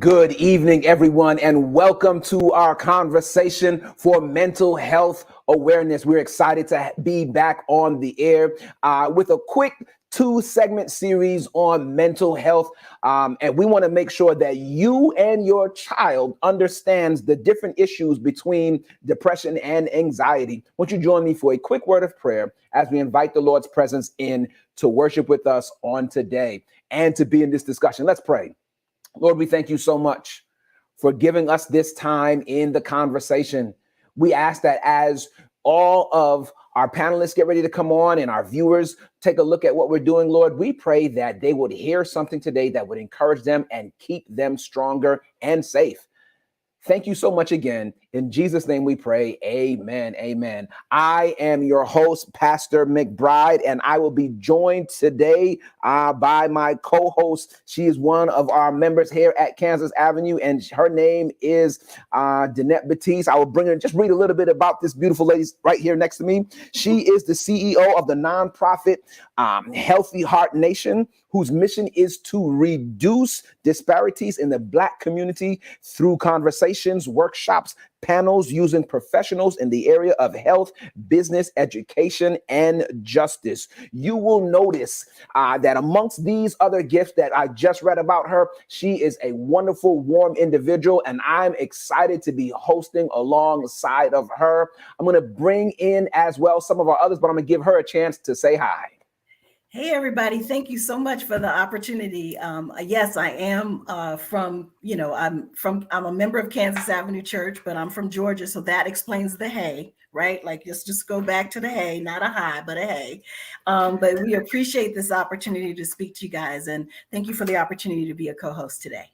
Good evening, everyone, and welcome to our conversation for mental health awareness. We're excited to be back on the air with a quick 2-segment series on mental health. And we want to make sure that you and your child understands the different issues between depression and anxiety. Won't you join me for a quick word of prayer as we invite the Lord's presence in to worship with us on today and to be in this discussion. Let's pray. Lord, we thank you so much for giving us this time in the conversation. We ask that as all of our panelists get ready to come on and our viewers take a look at what we're doing, Lord, we pray that they would hear something today that would encourage them and keep them stronger and safe. Thank you so much again. In Jesus' name we pray. Amen. Amen. I am your host, Pastor McBride, and I will be joined today by my co-host. She is one of our members here at Kansas Avenue, and her name is Danette Batiste. I will bring her, just read a little bit about this beautiful lady right here next to me. She is the CEO of the nonprofit Healthy Heart Nation, whose mission is to reduce disparities in the Black community through conversations, workshops, panels using professionals in the area of health, business, education, and justice. You will notice that amongst these other gifts that I just read about her, she is a wonderful, warm individual, and I'm excited to be hosting alongside of her. I'm going to bring in as well some of our others, but I'm going to give her a chance to say hi. Hey, everybody. Thank you so much for the opportunity. Yes, I am I'm a member of Kansas Avenue Church, but I'm from Georgia. So that explains the hey, right? Like, let's just go back to the hey, not a hi, but a hey. But we appreciate this opportunity to speak to you guys. And thank you for the opportunity to be a co-host today.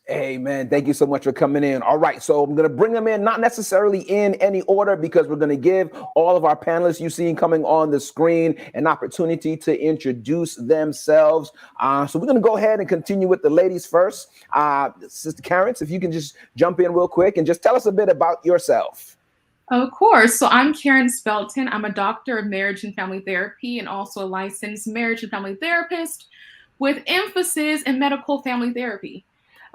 Amen. Thank you so much for coming in. All right. So I'm going to bring them in, not necessarily in any order, because we're going to give all of our panelists you see coming on the screen an opportunity to introduce themselves. So we're going to go ahead and continue with the ladies first. Sister Karen, if you can just jump in real quick and just tell us a bit about yourself. Of course. So I'm Karen Spelton. I'm a doctor of marriage and family therapy and also a licensed marriage and family therapist with emphasis in medical family therapy.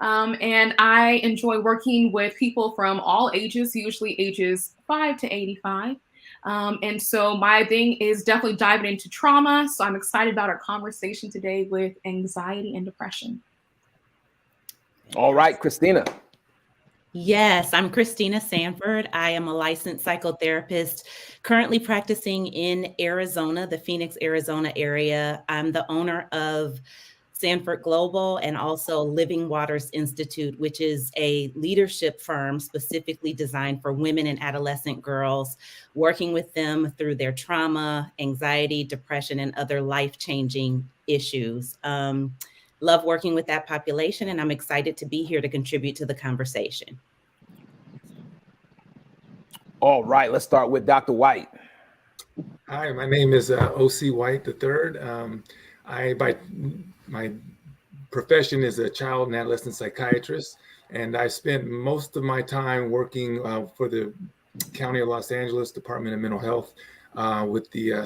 And I enjoy working with people from all ages, usually ages 5 to 85. And so my thing is definitely diving into trauma. So I'm excited about our conversation today with anxiety and depression. All right, Christina. Yes, I'm Christina Sanford. I am a licensed psychotherapist currently practicing in Arizona, the Phoenix, Arizona area. I'm the owner of Sanford Global and also Living Waters Institute, which is a leadership firm specifically designed for women and adolescent girls, working with them through their trauma, anxiety, depression, and other life-changing issues. Love working with that population, and I'm excited to be here to contribute to the conversation. All right, let's start with Dr. White. Hi, my name is O.C. White III. My profession is a child and adolescent psychiatrist, and I spent most of my time working for the County of Los Angeles Department of Mental Health with the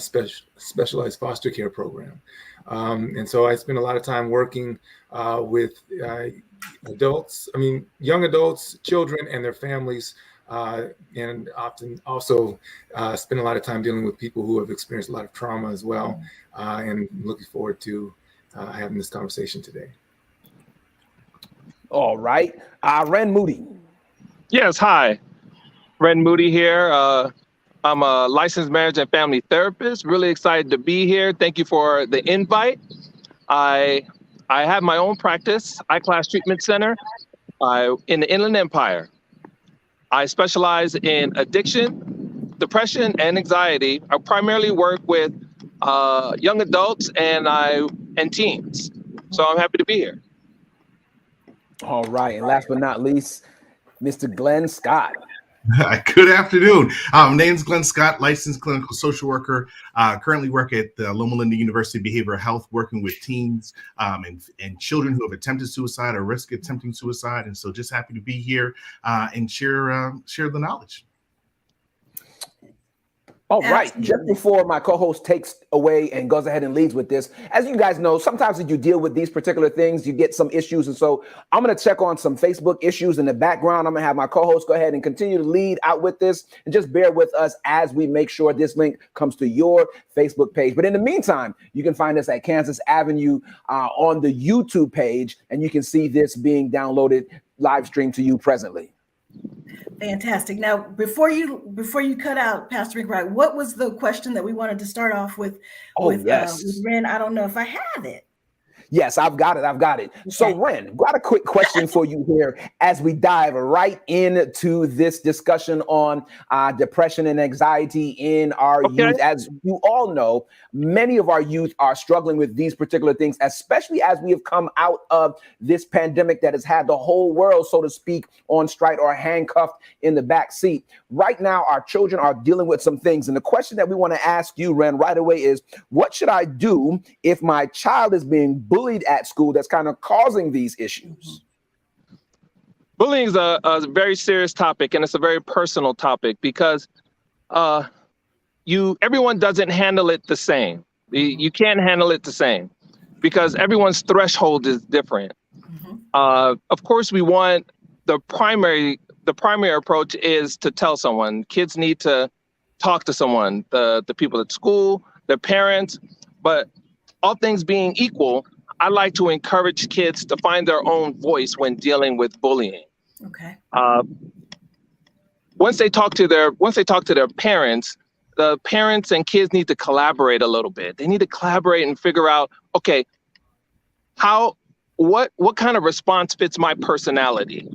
specialized foster care program. And so I spent a lot of time working with young adults, children, and their families, and often also spend a lot of time dealing with people who have experienced a lot of trauma as well, and looking forward to having this conversation today. All right. Ren Moody. Yes, hi. Ren Moody here. I'm a licensed marriage and family therapist. Really excited to be here. Thank you for the invite. I have my own practice, I-Class Treatment Center in the Inland Empire. I specialize in addiction, depression, and anxiety. I primarily work with young adults and teens. So I'm happy to be here. All right. And last but not least, Mr. Glenn Scott. Good afternoon. My name's Glenn Scott, licensed clinical social worker. Currently work at the Loma Linda University Behavioral Health, working with teens and children who have attempted suicide or risk attempting suicide. And so just happy to be here and share the knowledge. All right. Just Absolutely. before my co-host takes away and goes ahead and leads with this, as you guys know, sometimes as you deal with these particular things, you get some issues. And so I'm going to check on some Facebook issues in the background. I'm going to have my co-host go ahead and continue to lead out with this, and just bear with us as we make sure this link comes to your Facebook page. But in the meantime, you can find us at Kansas Avenue on the YouTube page, and you can see this being downloaded live streamed to you presently. Fantastic. Now, before you cut out, Pastor McBride, what was the question that we wanted to start off with? With Ren? I don't know if I have it. Yes, I've got it. Okay. So, Ren, got a quick question for you here as we dive right into this discussion on depression and anxiety in our youth. As you all know, many of our youth are struggling with these particular things, especially as we have come out of this pandemic that has had the whole world, so to speak, on strike or handcuffed in the back seat. Right now, our children are dealing with some things. And the question that we want to ask you, Ren, right away is, what should I do if my child is being bullied at school that's kind of causing these issues? Bullying is a very serious topic, and it's a very personal topic because everyone doesn't handle it the same. You can't handle it the same because everyone's threshold is different. Of course, we want the primary approach is to tell someone. Kids need to talk to someone, the people at school, their parents, but all things being equal, I like to encourage kids to find their own voice when dealing with bullying. Okay. Once they talk to their parents, the parents and kids need to collaborate a little bit. They need to collaborate and figure out, okay, what kind of response fits my personality?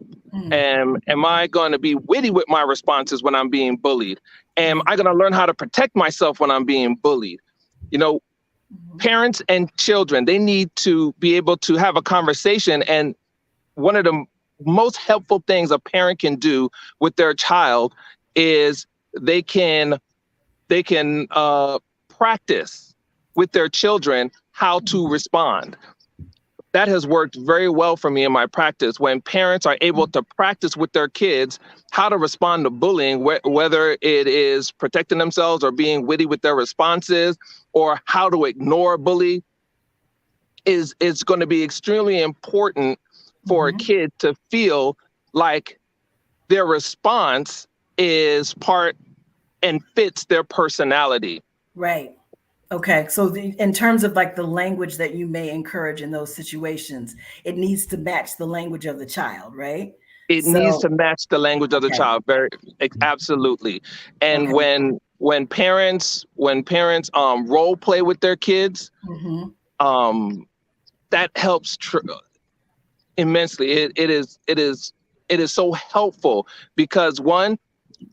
Am I going to be witty with my responses when I'm being bullied? Am I going to learn how to protect myself when I'm being bullied? You know, parents and children, they need to be able to have a conversation. And one of the most helpful things a parent can do with their child is they can practice with their children how to respond. That has worked very well for me in my practice when parents are able to practice with their kids how to respond to bullying, whether it is protecting themselves or being witty with their responses or how to ignore a bully is going to be extremely important for a kid to feel like their response is part and fits their personality. Right. Okay. So in terms of like the language that you may encourage in those situations, it needs to match the language of the child, right? It needs to match the language of the child. Absolutely. And when parents role play with their kids, that helps immensely. It is so helpful because one,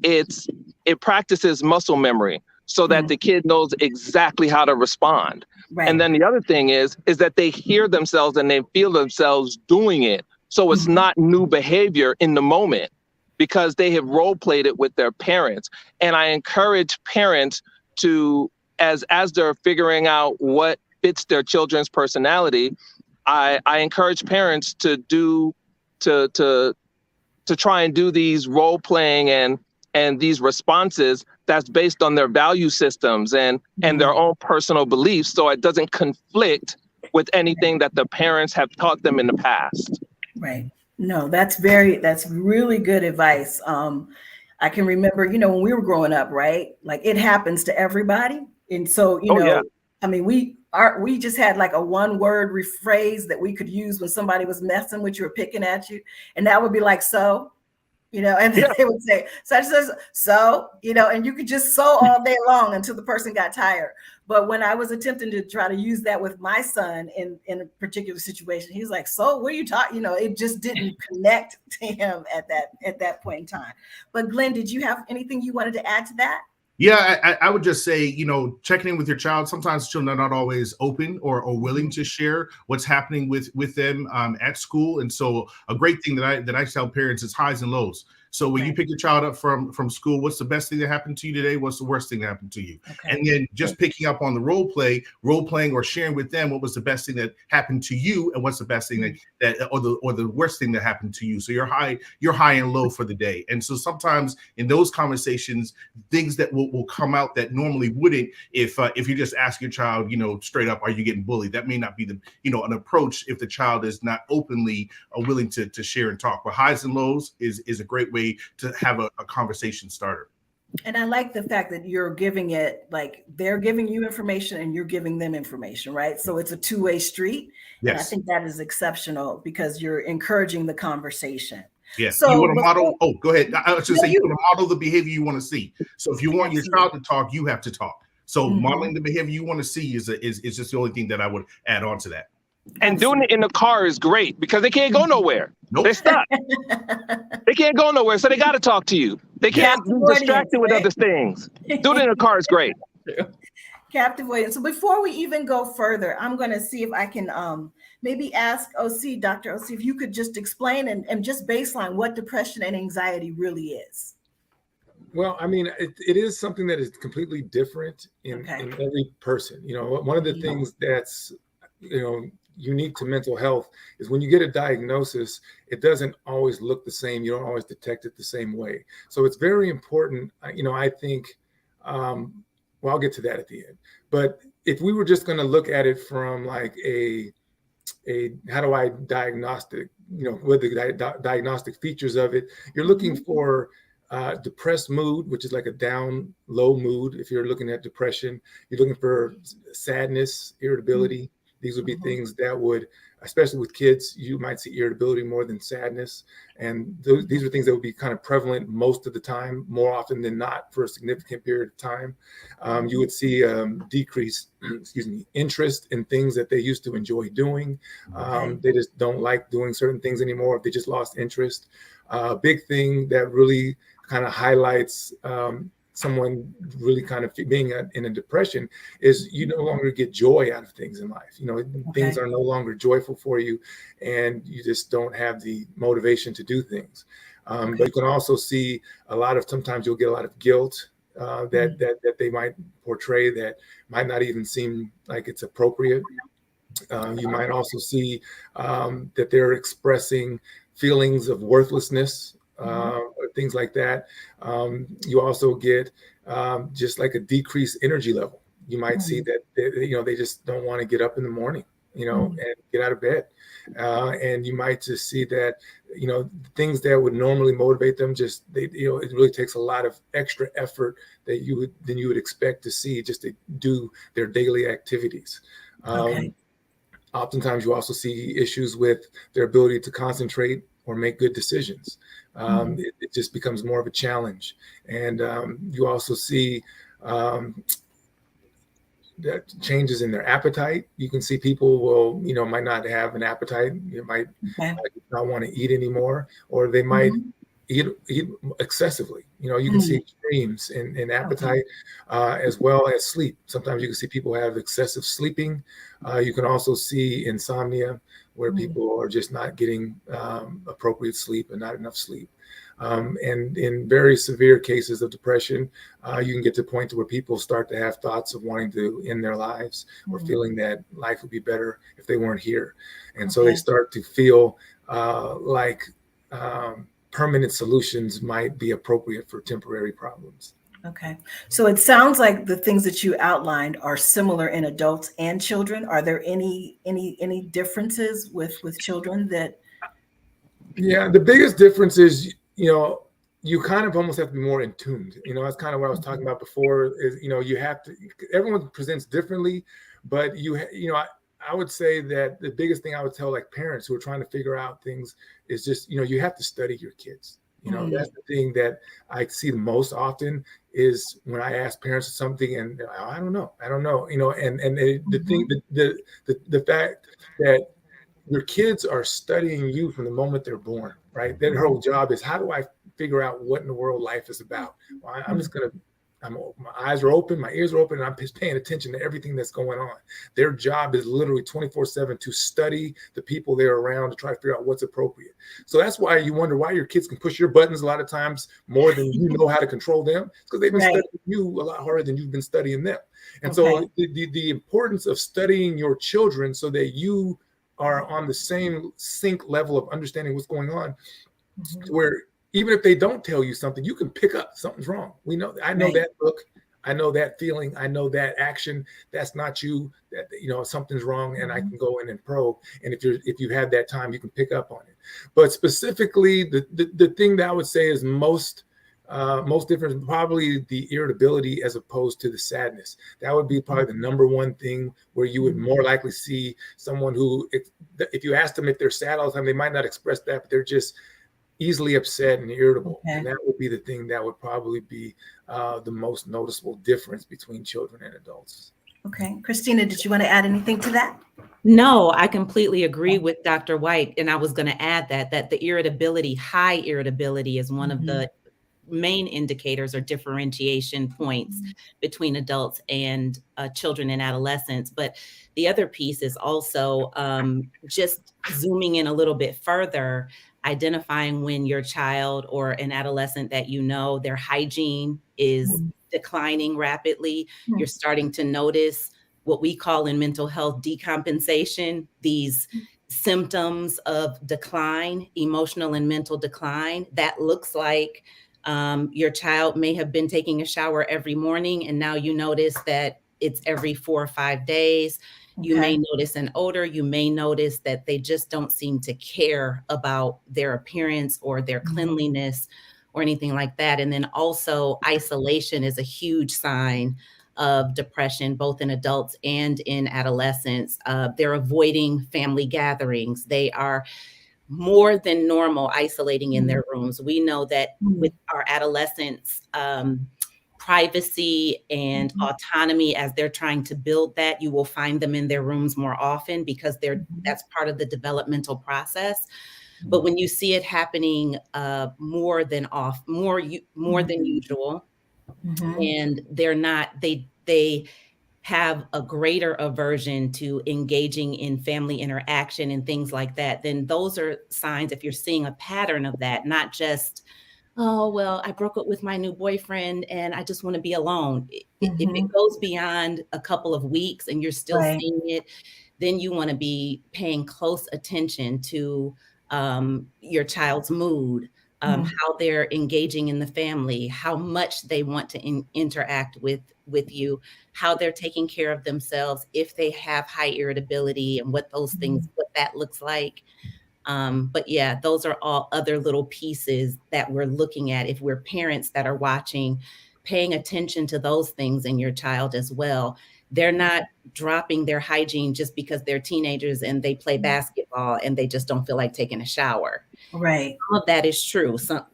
it practices muscle memory so that the kid knows exactly how to respond. Right. And then the other thing is that they hear themselves and they feel themselves doing it. So it's not new behavior in the moment because they have role played it with their parents. And I encourage parents to, as they're figuring out what fits their children's personality, I encourage parents to try and do these role playing and these responses that's based on their value systems and their own personal beliefs, so it doesn't conflict with anything that the parents have taught them in the past. Right. No, that's really good advice. I can remember, when we were growing up, right? Like it happens to everybody. And so, I mean, we just had like a one word rephrase that we could use when somebody was messing with you or picking at you. And that would be like, so, and they would say such as so, and you could just sew all day long until the person got tired. But when I was attempting to try to use that with my son in a particular situation, he's like, so what are you talking? It just didn't connect to him at that point in time. But Glenn, did you have anything you wanted to add to that? Yeah, I would just say, checking in with your child. Sometimes children are not always open or willing to share what's happening with them at school. And so a great thing that I tell parents is highs and lows. So when you Right. pick your child up from school, what's the best thing that happened to you today? What's the worst thing that happened to you? Okay. And then just picking up on the role playing or sharing with them what was the best thing that happened to you and what's the best thing that or the worst thing that happened to you. So you're high and low for the day. And so sometimes in those conversations, things that will come out that normally wouldn't if you just ask your child, straight up, are you getting bullied? That may not be an approach if the child is not openly willing to share and talk. But highs and lows is a great way to have a conversation starter. And I like the fact that you're giving it, like they're giving you information and you're giving them information, right? So it's a two-way street. Yes. And I think that is exceptional because you're encouraging the conversation. Yes. So you want to model. Oh, go ahead. I was just saying you want to model the behavior you want to see. So if you want Absolutely. your child to talk, you have to talk. So modeling the behavior you want to see is just the only thing that I would add on to that. And doing it in the car is great because they can't go nowhere. Nope. They're stuck. They can't go nowhere, so they got to talk to you. They can't be distracted with other things. Doing it in the car is great. Captive audience. So before we even go further, I'm going to see if I can maybe ask Dr. OC, if you could just explain and just baseline what depression and anxiety really is. Well, I mean, it is something that is completely different in every person. One of the things that's, unique to mental health is when you get a diagnosis, it doesn't always look the same. You don't always detect it the same way. So it's very important, I think, well, I'll get to that at the end. But if we were just going to look at it from like a how do I diagnostic, what the diagnostic features of it, you're looking for depressed mood, which is like a down, low mood. If you're looking at depression, you're looking for sadness, irritability. These would be things that would, especially with kids, you might see irritability more than sadness. And these are things that would be kind of prevalent most of the time, more often than not for a significant period of time. You would see decreased, interest in things that they used to enjoy doing. They just don't like doing certain things anymore if they just lost interest. A big thing that really kind of highlights someone really kind of being in a depression is you no longer get joy out of things in life. Things are no longer joyful for you and you just don't have the motivation to do things. But you can also see sometimes you'll get a lot of guilt that they might portray that might not even seem like it's appropriate. You might also see that they're expressing feelings of worthlessness, things like that. You also get just like a decreased energy level. You might see that they just don't want to get up in the morning, and get out of bed. And you might just see that things that would normally motivate them it really takes a lot of extra effort that you would expect to see just to do their daily activities. Oftentimes you also see issues with their ability to concentrate or make good decisions. It just becomes more of a challenge. And you also see that changes in their appetite. You can see people might not have an appetite. They might not want to eat anymore, or they might eat excessively. You can see extremes in appetite as well as sleep. Sometimes you can see people have excessive sleeping. You can also see insomnia, where people are just not getting appropriate sleep and not enough sleep. And in very severe cases of depression, you can get to a point where people start to have thoughts of wanting to end their lives or feeling that life would be better if they weren't here. And so they start to feel like permanent solutions might be appropriate for temporary problems. Okay. So it sounds like the things that you outlined are similar in adults and children. Are there any differences with children that? Yeah, the biggest difference is, you kind of almost have to be more in tune. That's kind of what I was talking about before is, you have to, everyone presents differently, but I would say that the biggest thing I would tell like parents who are trying to figure out things is just, you have to study your kids. That's the thing that I see the most often is when I ask parents something and they're like, I don't know, the fact that your kids are studying you from the moment they're born, right? Their whole job is, how do I figure out what in the world life is about? Well, I'm just going to my eyes are open, my ears are open, and I'm paying attention to everything that's going on. Their job is literally 24/7 to study the people they're around to try to figure out what's appropriate. So that's why you wonder why your kids can push your buttons a lot of times more than you know how to control them, because they've been Right. studying you a lot harder than you've been studying them. And so the importance of studying your children so that you are on the same sync level of understanding what's going on, where even if they don't tell you something, you can pick up something's wrong. I know that look, I know that feeling, I know that action. That's not you. That something's wrong, and I can go in and probe. And if you have that time, you can pick up on it. But specifically, the thing that I would say is most different, probably the irritability as opposed to the sadness. That would be probably the number one thing where you would more likely see someone who, if you ask them if they're sad all the time, they might not express that, but they're just easily upset and irritable. And that would be the thing that would probably be the most noticeable difference between children and adults. Okay. Christina, did you want to add anything to that? No, I completely agree with Dr. White. And I was going to add that the irritability, high irritability, is one of the main indicators or differentiation points between adults and children and adolescents. But the other piece is also just zooming in a little bit further, identifying when your child or an adolescent that their hygiene is declining rapidly. You're starting to notice what we call in mental health decompensation, these symptoms of decline, emotional and mental decline. That looks like your child may have been taking a shower every morning, and now you notice that it's every 4 or 5 days. You may notice an odor. You may notice that they just don't seem to care about their appearance or their cleanliness or anything like that. And then also isolation is a huge sign of depression, both in adults and in adolescents. They're avoiding family gatherings. They are more than normal isolating in their rooms. We know that with our adolescents, privacy and autonomy, as they're trying to build that, you will find them in their rooms more often because that's part of the developmental process. But when you see it happening more than usual, and they have a greater aversion to engaging in family interaction and things like that, then those are signs, if you're seeing a pattern of that, not just, oh, well, I broke up with my new boyfriend and I just want to be alone. If it goes beyond a couple of weeks and you're still seeing it, then you want to be paying close attention to your child's mood, how they're engaging in the family, how much they want to interact with you, how they're taking care of themselves, if they have high irritability and what those things, what that looks like. But yeah, those are all other little pieces that we're looking at if we're parents that are watching, paying attention to those things in your child as well. They're not dropping their hygiene just because they're teenagers and they play basketball and they just don't feel like taking a shower. Right. All of that is true. So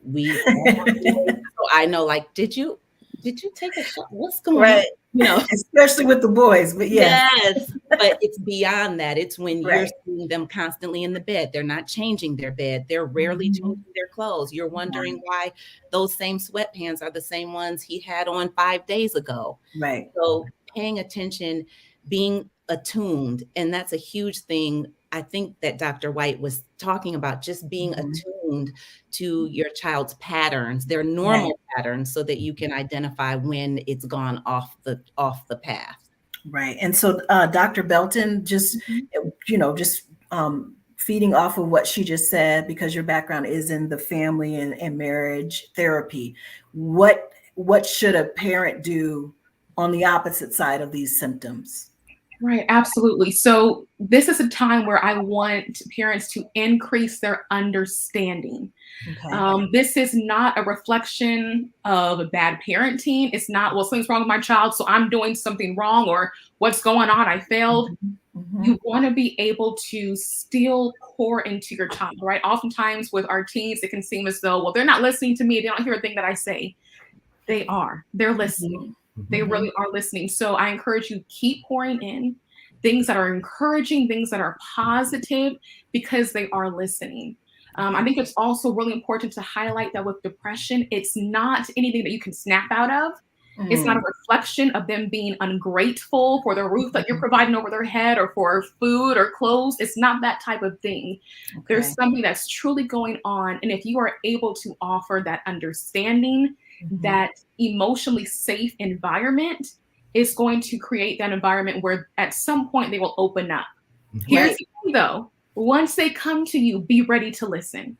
I know, like, did you take a shower? What's going on? Especially with the boys, but yes, but it's beyond that. It's when you're seeing them constantly in the bed. They're not changing their bed. They're rarely changing their clothes. You're wondering why those same sweatpants are the same ones he had on 5 days ago. Right. So paying attention, being attuned, and that's a huge thing. I think that Dr. White was talking about, just being attuned to your child's patterns, their normal patterns, so that you can identify when it's gone off the path. Right. And so Dr. Belton, just feeding off of what she just said, because your background is in the family and marriage therapy, what should a parent do on the opposite side of these symptoms? Right, absolutely. So this is a time where I want parents to increase their understanding. This is not a reflection of bad parenting. It's not, well, something's wrong with my child, so I'm doing something wrong, or what's going on, I failed. You want to be able to still pour into your child, right? Oftentimes with our teens, it can seem as though, well, they're not listening to me. They don't hear a thing that I say. They are. They're listening. They really are listening. So I encourage you, keep pouring in things that are encouraging, things that are positive, because they are listening. I think it's also really important to highlight that with depression, it's not anything that you can snap out of. It's not a reflection of them being ungrateful for the roof that you're providing over their head or for food or clothes. It's not that type of thing. There's something that's truly going on. And if you are able to offer that understanding, that emotionally safe environment, is going to create that environment where at some point they will open up. Here's the thing though, once they come to you, be ready to listen.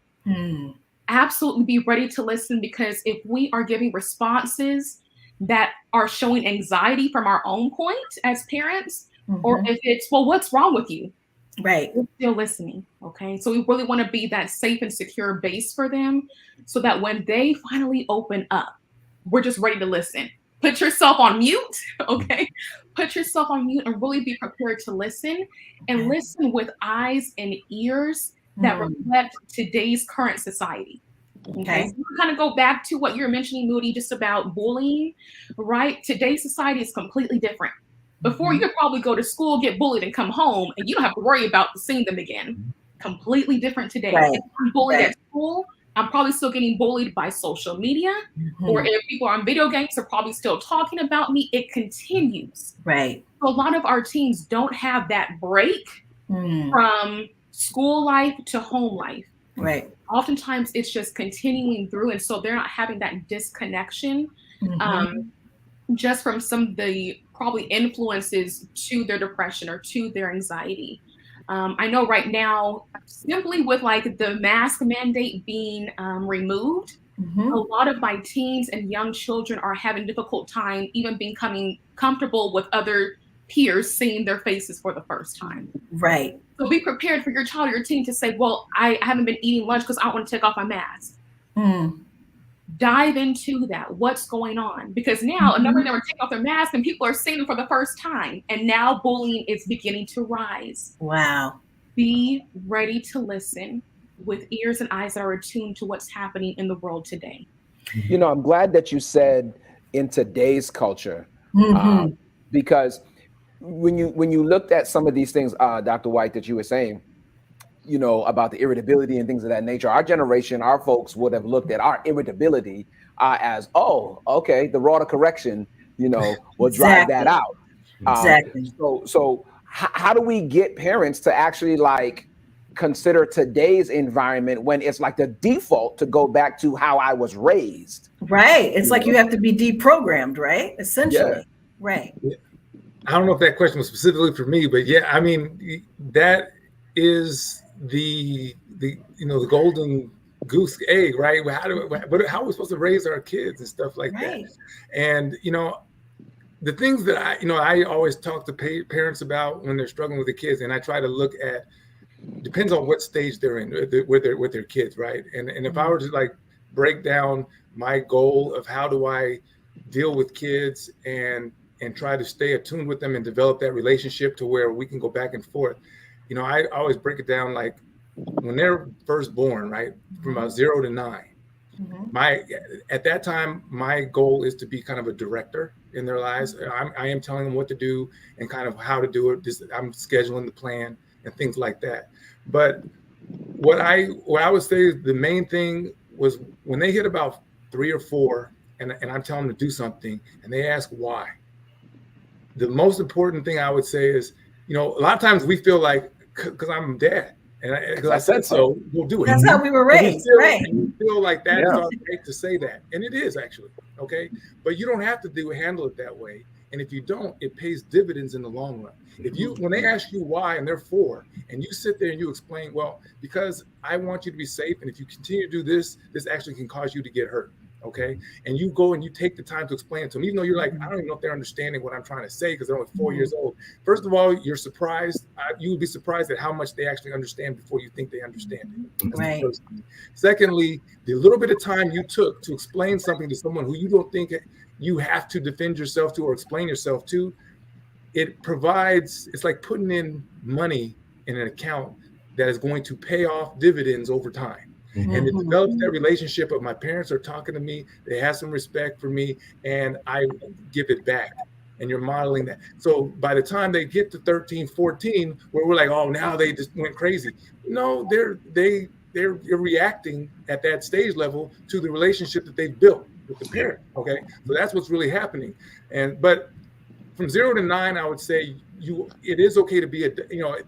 Absolutely be ready to listen, because if we are giving responses that are showing anxiety from our own point as parents, or if it's, well, what's wrong with you? We're still listening. Okay. So we really want to be that safe and secure base for them, so that when they finally open up, we're just ready to listen. Put yourself on mute. Okay. Put yourself on mute and really be prepared to listen, and listen with eyes and ears that reflect today's current society. Okay. So we kind of go back to what you're mentioning, Moody, just about bullying, right? Today's society is completely different. Before, you could probably go to school, get bullied, and come home, and you don't have to worry about seeing them again. Completely different today. If I'm bullied at school, I'm probably still getting bullied by social media, or if people are on video games, they're probably still talking about me. It continues. So a lot of our teens don't have that break from school life to home life. Oftentimes it's just continuing through, and so they're not having that disconnection just from some of the probably influences to their depression or to their anxiety. I know right now, simply with like the mask mandate being removed, a lot of my teens and young children are having a difficult time even becoming comfortable with other peers seeing their faces for the first time. So be prepared for your child or your teen to say, well, I haven't been eating lunch because I don't want to take off my mask. Dive into that. What's going on? Because now a number of them are taking off their mask and people are seeing them for the first time. And now bullying is beginning to rise. Be ready to listen with ears and eyes that are attuned to what's happening in the world today. You know, I'm glad that you said in today's culture, because when you looked at some of these things, Dr. White, that you were saying, you know, about the irritability and things of that nature, our generation, our folks would have looked at our irritability as, oh, okay, the rod of correction, you know, will drive that out. So how do we get parents to actually like consider today's environment when it's like the default to go back to how I was raised? It's like you have to be deprogrammed, right? Essentially. I don't know if that question was specifically for me, but yeah, I mean, that is the you know, the golden goose egg, right? How are we supposed to raise our kids and stuff like that? And you know, the things that I always talk to parents about when they're struggling with the kids, and I try to look at, depends on what stage they're in with their kids, right? And if I were to like break down my goal of how do I deal with kids and try to stay attuned with them and develop that relationship to where we can go back and forth. You know, I always break it down like when they're first born, right? From about 0 to 9. At that time, my goal is to be kind of a director in their lives. I am telling them what to do and kind of how to do it. I'm scheduling the plan and things like that. But what I would say is the main thing was when they hit about 3 or 4 and I'm telling them to do something and they ask why. The most important thing I would say is, you know, a lot of times we feel like, because I'm dad and because I said so, we'll do it. That's how we were raised, we feel like that is our right to say that. And it is actually, okay? But you don't have to handle it that way. And if you don't, it pays dividends in the long run. When they ask you why and they're 4, and you sit there and you explain, well, because I want you to be safe, and if you continue to do this, this actually can cause you to get hurt. Okay. And you go and you take the time to explain it to them, even though you're like, I don't even know if they're understanding what I'm trying to say because they're only 4 years old. First of all, you're surprised. You would be surprised at how much they actually understand before you think they understand it. Secondly, the little bit of time you took to explain something to someone who you don't think you have to defend yourself to or explain yourself to, it's like putting in money in an account that is going to pay off dividends over time. And it develops that relationship of my parents are talking to me, they have some respect for me, and I give it back. And you're modeling that. So by the time they get to 13, 14, where we're like, oh, now they just went crazy. No, they're reacting at that stage level to the relationship that they've built. with the parent. Okay, so that's what's really happening. But from 0 to 9, I would say it is okay to be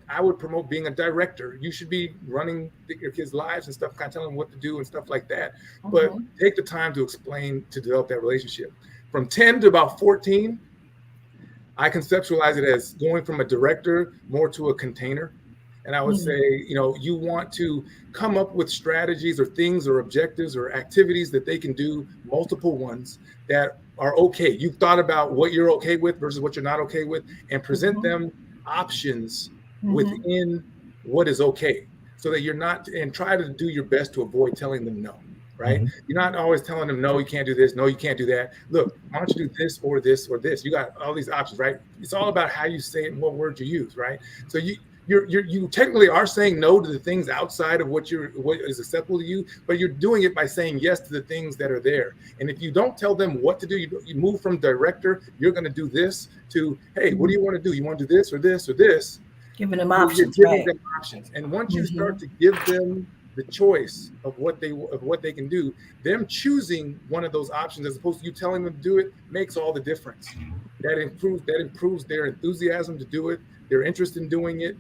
I would promote being a director. You should be running your kids' lives and stuff, kind of telling them what to do and stuff like that. But take the time to explain, to develop that relationship. From 10 to about 14, I conceptualize it as going from a director more to a container. And I would say, you want to come up with strategies or things or objectives or activities that they can do, multiple ones that are okay. You've thought about what you're okay with versus what you're not okay with, and present them options within what is okay, so that you're not, and try to do your best to avoid telling them no. Right? You're not always telling them, no, you can't do this. No, you can't do that. Look, why don't you do this or this or this? You got all these options, right? It's all about how you say it and what words you use, right? So you technically are saying no to the things outside of what is acceptable to you, but you're doing it by saying yes to the things that are there. And if you don't tell them what to do, you move from director, you're going to do this, to, hey, what do you want to do? You want to do this or this or this? Giving them options, you're giving them options. And once you start to give them the choice of what they can do, them choosing one of those options as opposed to you telling them to do it makes all the difference. That improves their enthusiasm to do it, their interest in doing it,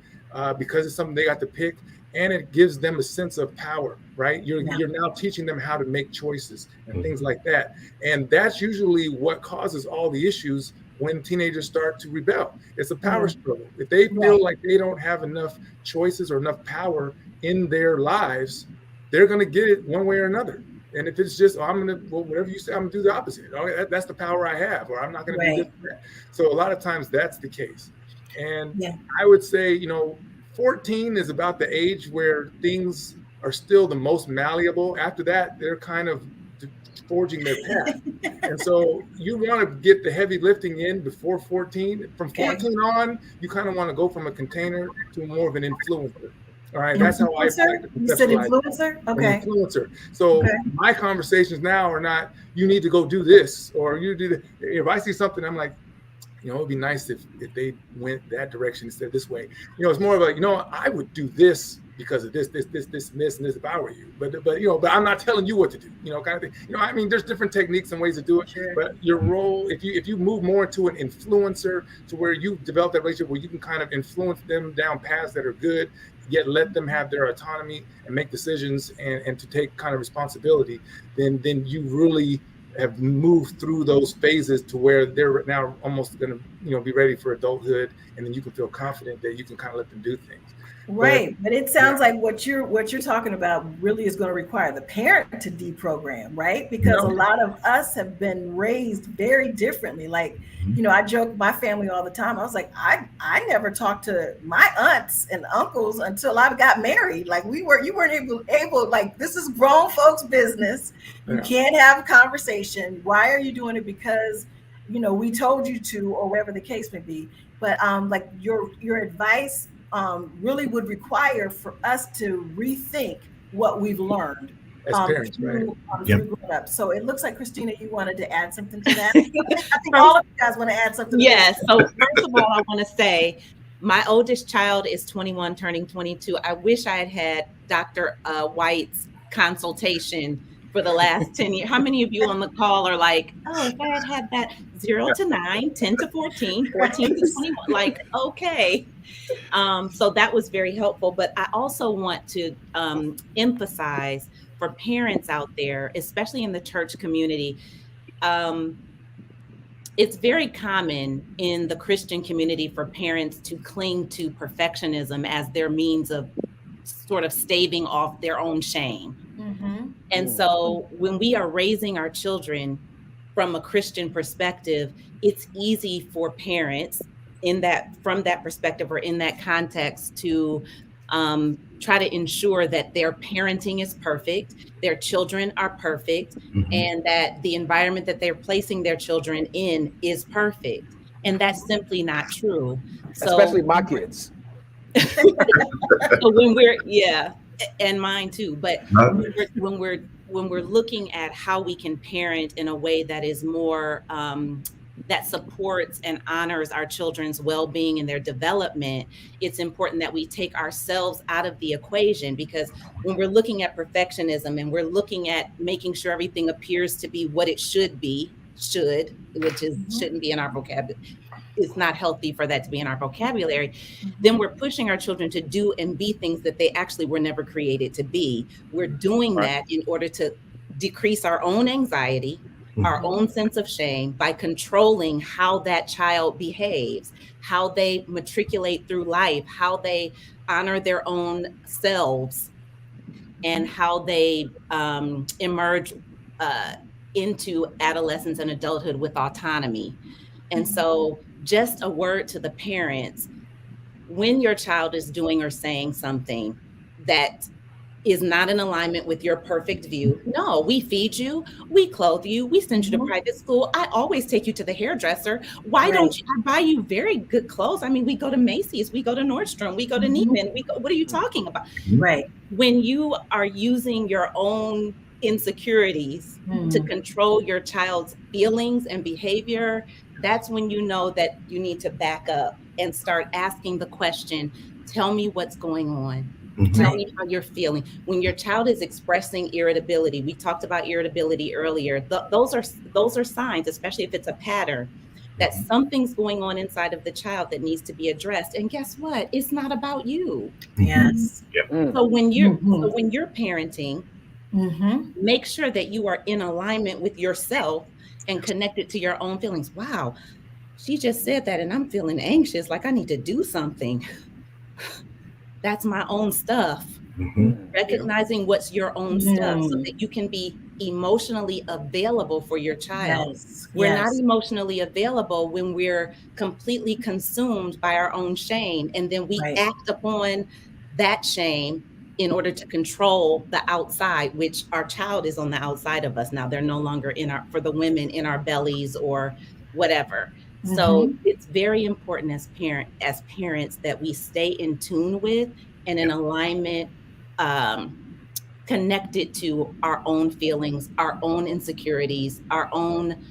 because it's something they got to pick, and it gives them a sense of power, right? You're now teaching them how to make choices and things like that. And that's usually what causes all the issues when teenagers start to rebel. It's a power struggle. If they feel like they don't have enough choices or enough power in their lives, they're going to get it one way or another. And if it's just, whatever you say, I'm going to do the opposite. That's the power I have, or I'm not going to do this. So a lot of times that's the case. And I would say, 14 is about the age where things are still the most malleable. After that, they're kind of forging their path. And so you want to get the heavy lifting in before 14. From 14 on, you kind of want to go from a container to more of an influencer. All right, that's how I like to conceptualize. You said influencer? Okay. An influencer. So my conversations now are not, you need to go do this, or you do that. If I see something, I'm like, it would be nice if they went that direction instead of this way. It's more of a, I would do this because of this, and this if I were you. But I'm not telling you what to do, kind of thing. There's different techniques and ways to do it. But your role, if you move more into an influencer, to where you develop that relationship where you can kind of influence them down paths that are good, yet let them have their autonomy and make decisions and to take kind of responsibility, then you really have moved through those phases to where they're now almost going to be ready for adulthood, and then you can feel confident that you can kind of let them do things. Right. But it sounds like what you're talking about really is going to require the parent to deprogram, right? Because a lot of us have been raised very differently. Like, I joke with my family all the time. I was like, I never talked to my aunts and uncles until I got married. Like you weren't able, like, this is grown folks' business. You can't have a conversation. Why are you doing it? Because, we told you to, or whatever the case may be. But like your advice really would require for us to rethink what we've learned as parents, right? Up. So it looks like, Christina, you wanted to add something to that. I think all of you guys want to add something. Yes. So first of all, I want to say my oldest child is 21, turning 22. I wish I had Dr. White's consultation for the last 10 years. How many of you on the call are like, oh, if I had that 0 to 9, 10 to 14, 14 to 21, like, okay. So that was very helpful. But I also want to emphasize for parents out there, especially in the church community, it's very common in the Christian community for parents to cling to perfectionism as their means of sort of staving off their own shame. And so when we are raising our children from a Christian perspective, it's easy for parents from that perspective or in that context to try to ensure that their parenting is perfect, their children are perfect, and that the environment that they're placing their children in is perfect. And that's simply not true. So, especially my kids. So when and mine too. But when we're looking at how we can parent in a way that is more that supports and honors our children's well-being and their development, it's important that we take ourselves out of the equation, because when we're looking at perfectionism and we're looking at making sure everything appears to be what it should be, which is shouldn't be in our vocabulary, it's not healthy for that to be in our vocabulary, then we're pushing our children to do and be things that they actually were never created to be. We're doing that in order to decrease our own anxiety, our own sense of shame, by controlling how that child behaves, how they matriculate through life, how they honor their own selves, and how they emerge into adolescence and adulthood with autonomy. And so just a word to the parents: when your child is doing or saying something that is not in alignment with your perfect view, no, we feed you, we clothe you, we send you to private school, I always take you to the hairdresser. Why don't you? I buy you very good clothes. I mean, we go to Macy's, we go to Nordstrom, we go to Neiman, what are you talking about? Right. When you are using your own insecurities to control your child's feelings and behavior, that's when you know that you need to back up and start asking the question, tell me what's going on. Tell me how you're feeling. When your child is expressing irritability, we talked about irritability earlier, those are signs, especially if it's a pattern, that something's going on inside of the child that needs to be addressed. And guess what? It's not about you. Yes. So when you're parenting, make sure that you are in alignment with yourself and connected to your own feelings. Wow, she just said that and I'm feeling anxious, like I need to do something. That's my own stuff. Recognizing what's your own stuff so that you can be emotionally available for your child. We're not emotionally available when we're completely consumed by our own shame, and then we act upon that shame in order to control the outside, which our child is on the outside of us now. They're no longer for the women, in our bellies or whatever. So it's very important as parents that we stay in tune with and in alignment, connected to our own feelings, our own insecurities, our own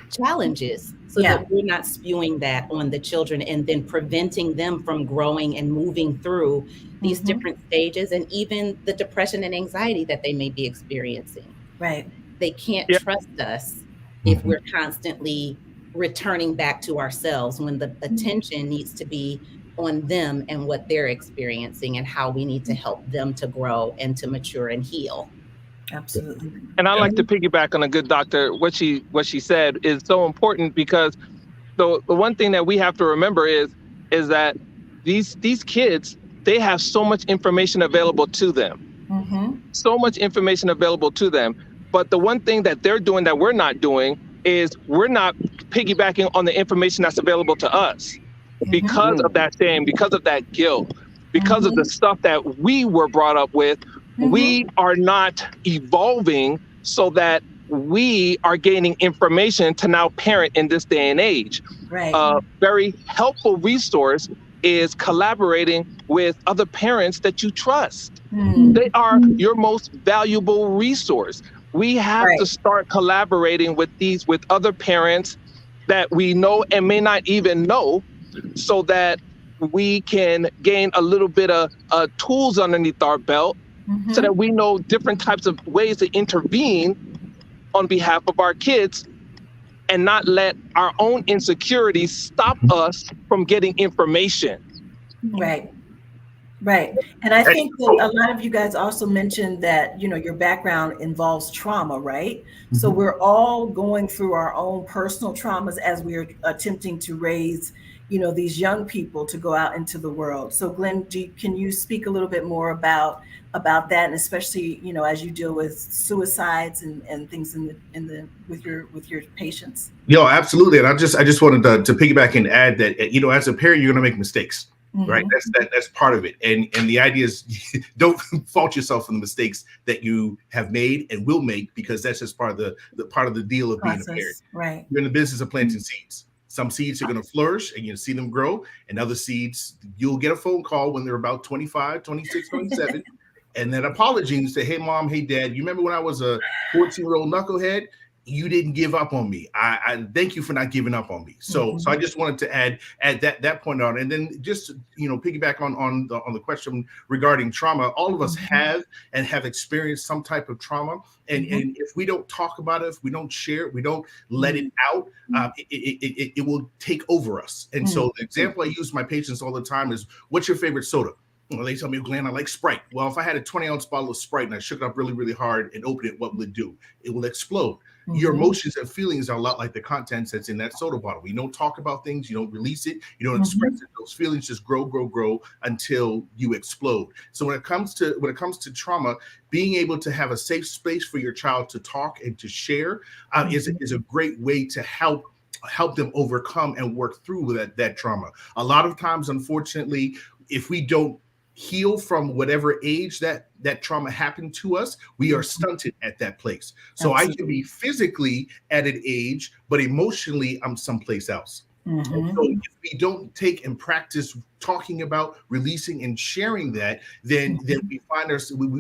challenges, so that we're not spewing that on the children and then preventing them from growing and moving through these different stages, and even the depression and anxiety that they may be experiencing. Right. They can't trust us if we're constantly returning back to ourselves, when the attention needs to be on them and what they're experiencing and how we need to help them to grow and to mature and heal. Absolutely. And I like to piggyback on a good doctor. What she said is so important, because the one thing that we have to remember is that these kids, they have so much information available to them. So much information available to them. But the one thing that they're doing that we're not doing is we're not piggybacking on the information that's available to us, because of that shame, because of that guilt, because of the stuff that we were brought up with. We are not evolving so that we are gaining information to now parent in this day and age. Right. Very helpful resource is collaborating with other parents that you trust. They are your most valuable resource. We have to start collaborating with other parents that we know and may not even know, so that we can gain a little bit of tools underneath our belt, so that we know different types of ways to intervene on behalf of our kids, and not let our own insecurities stop us from getting information. Right. Right. And I think that a lot of you guys also mentioned that, your background involves trauma, right? So we're all going through our own personal traumas as we're attempting to raise, these young people to go out into the world. So Glenn, can you speak a little bit more about that, and especially, as you deal with suicides and things with your patients? Absolutely. And I just wanted to piggyback and add that, as a parent, you're going to make mistakes. Right. That's part of it. And the idea is, don't fault yourself for the mistakes that you have made and will make, because that's just part of the deal of being a parent. Right. You're in the business of planting seeds. Some seeds are going to flourish and you'll see them grow, and other seeds, you'll get a phone call when they're about 25, 26, 27, and then apology and say, hey, mom, hey, dad, you remember when I was a 14-year-old knucklehead? you didn't give up on me. I thank you for not giving up on me. So I just wanted to add that point on, and then just piggyback on the question regarding trauma. All of us have experienced some type of trauma, and if we don't talk about it, if we don't share it, we don't let it out, it will take over us. And so the example I use with my patients all the time is, what's your favorite soda? Well, they tell me, Glenn, I like Sprite. Well, if I had a 20-ounce bottle of Sprite and I shook it up really, really hard and opened it, what will it do? It will explode. Your emotions and feelings are a lot like the contents that's in that soda bottle. You don't talk about things, you don't release it, you don't express it. Those feelings just grow until you explode. So when it comes to trauma, being able to have a safe space for your child to talk and to share is a great way to help them overcome and work through that trauma. A lot of times, unfortunately, if we don't heal from whatever age that trauma happened to us, we are stunted at that place. So I can be physically at an age, but emotionally I'm someplace else. And so if we don't take and practice talking about, releasing, and sharing that, then we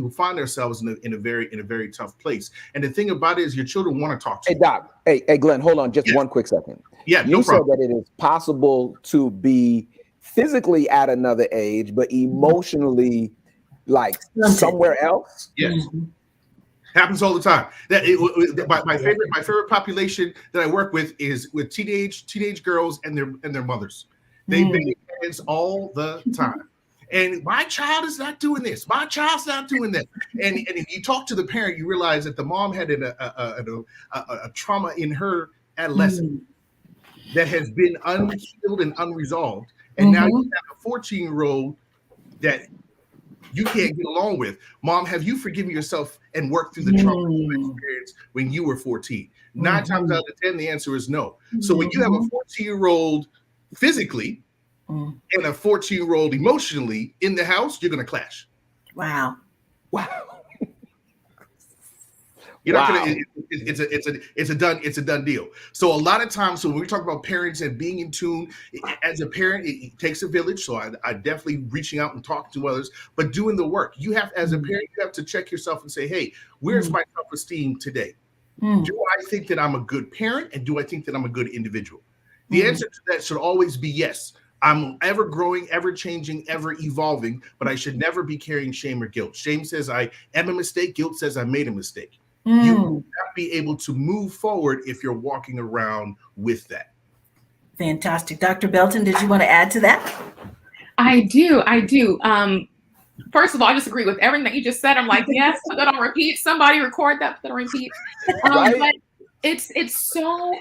will find ourselves in a very tough place. And the thing about it is, your children want to talk to you. Hey, Doc. Hey, Glenn, hold on just one quick second. Yeah, you no said problem. that it is possible to be physically at another age, but emotionally like somewhere else. Yes. Happens all the time. My favorite population that I work with is with teenage girls and their mothers. They bang hands all the time. And my child is not doing this. My child's not doing that. And if you talk to the parent, you realize that the mom had a trauma in her adolescence that has been unhealed and unresolved. And now you have a 14-year-old that you can't get along with. Mom, have you forgiven yourself and worked through the trauma you experienced when you were 14? 9 times out of 10, the answer is no. So when you have a 14-year-old physically and a 14-year-old emotionally in the house, you're going to clash. Wow. You're not gonna. It's a done deal. So a lot of times, so when we talk about parents and being in tune, as a parent, it takes a village. So I definitely reaching out and talking to others, but doing the work. You have, as a parent, you have to check yourself and say, hey, where's my self-esteem today? Do I think that I'm a good parent, and do I think that I'm a good individual? The answer to that should always be yes. I'm ever growing, ever changing, ever evolving, but I should never be carrying shame or guilt. Shame says I am a mistake. Guilt says I made a mistake. You will not be able to move forward if you're walking around with that. Fantastic. Dr. Belton, did you want to add to that? I do. First of all, I just agree with everything that you just said. I'm like, yes, put that on repeat. Somebody record that, put that on repeat. But it's so,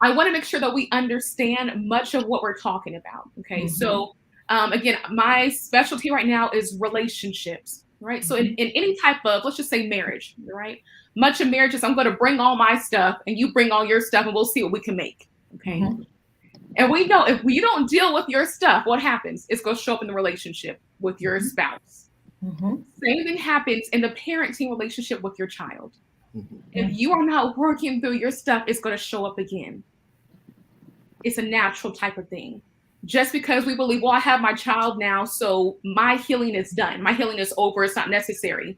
I want to make sure that we understand much of what we're talking about. Okay. So again, my specialty right now is relationships. Right. So in any type of, let's just say marriage, right? Much of marriage is I'm going to bring all my stuff and you bring all your stuff and we'll see what we can make. Okay. And we know if you don't deal with your stuff, what happens? It's going to show up in the relationship with your spouse. Same thing happens in the parenting relationship with your child. If you are not working through your stuff, it's going to show up again. It's a natural type of thing. Just because we believe, well, I have my child now, so my healing is done. My healing is over. It's not necessary.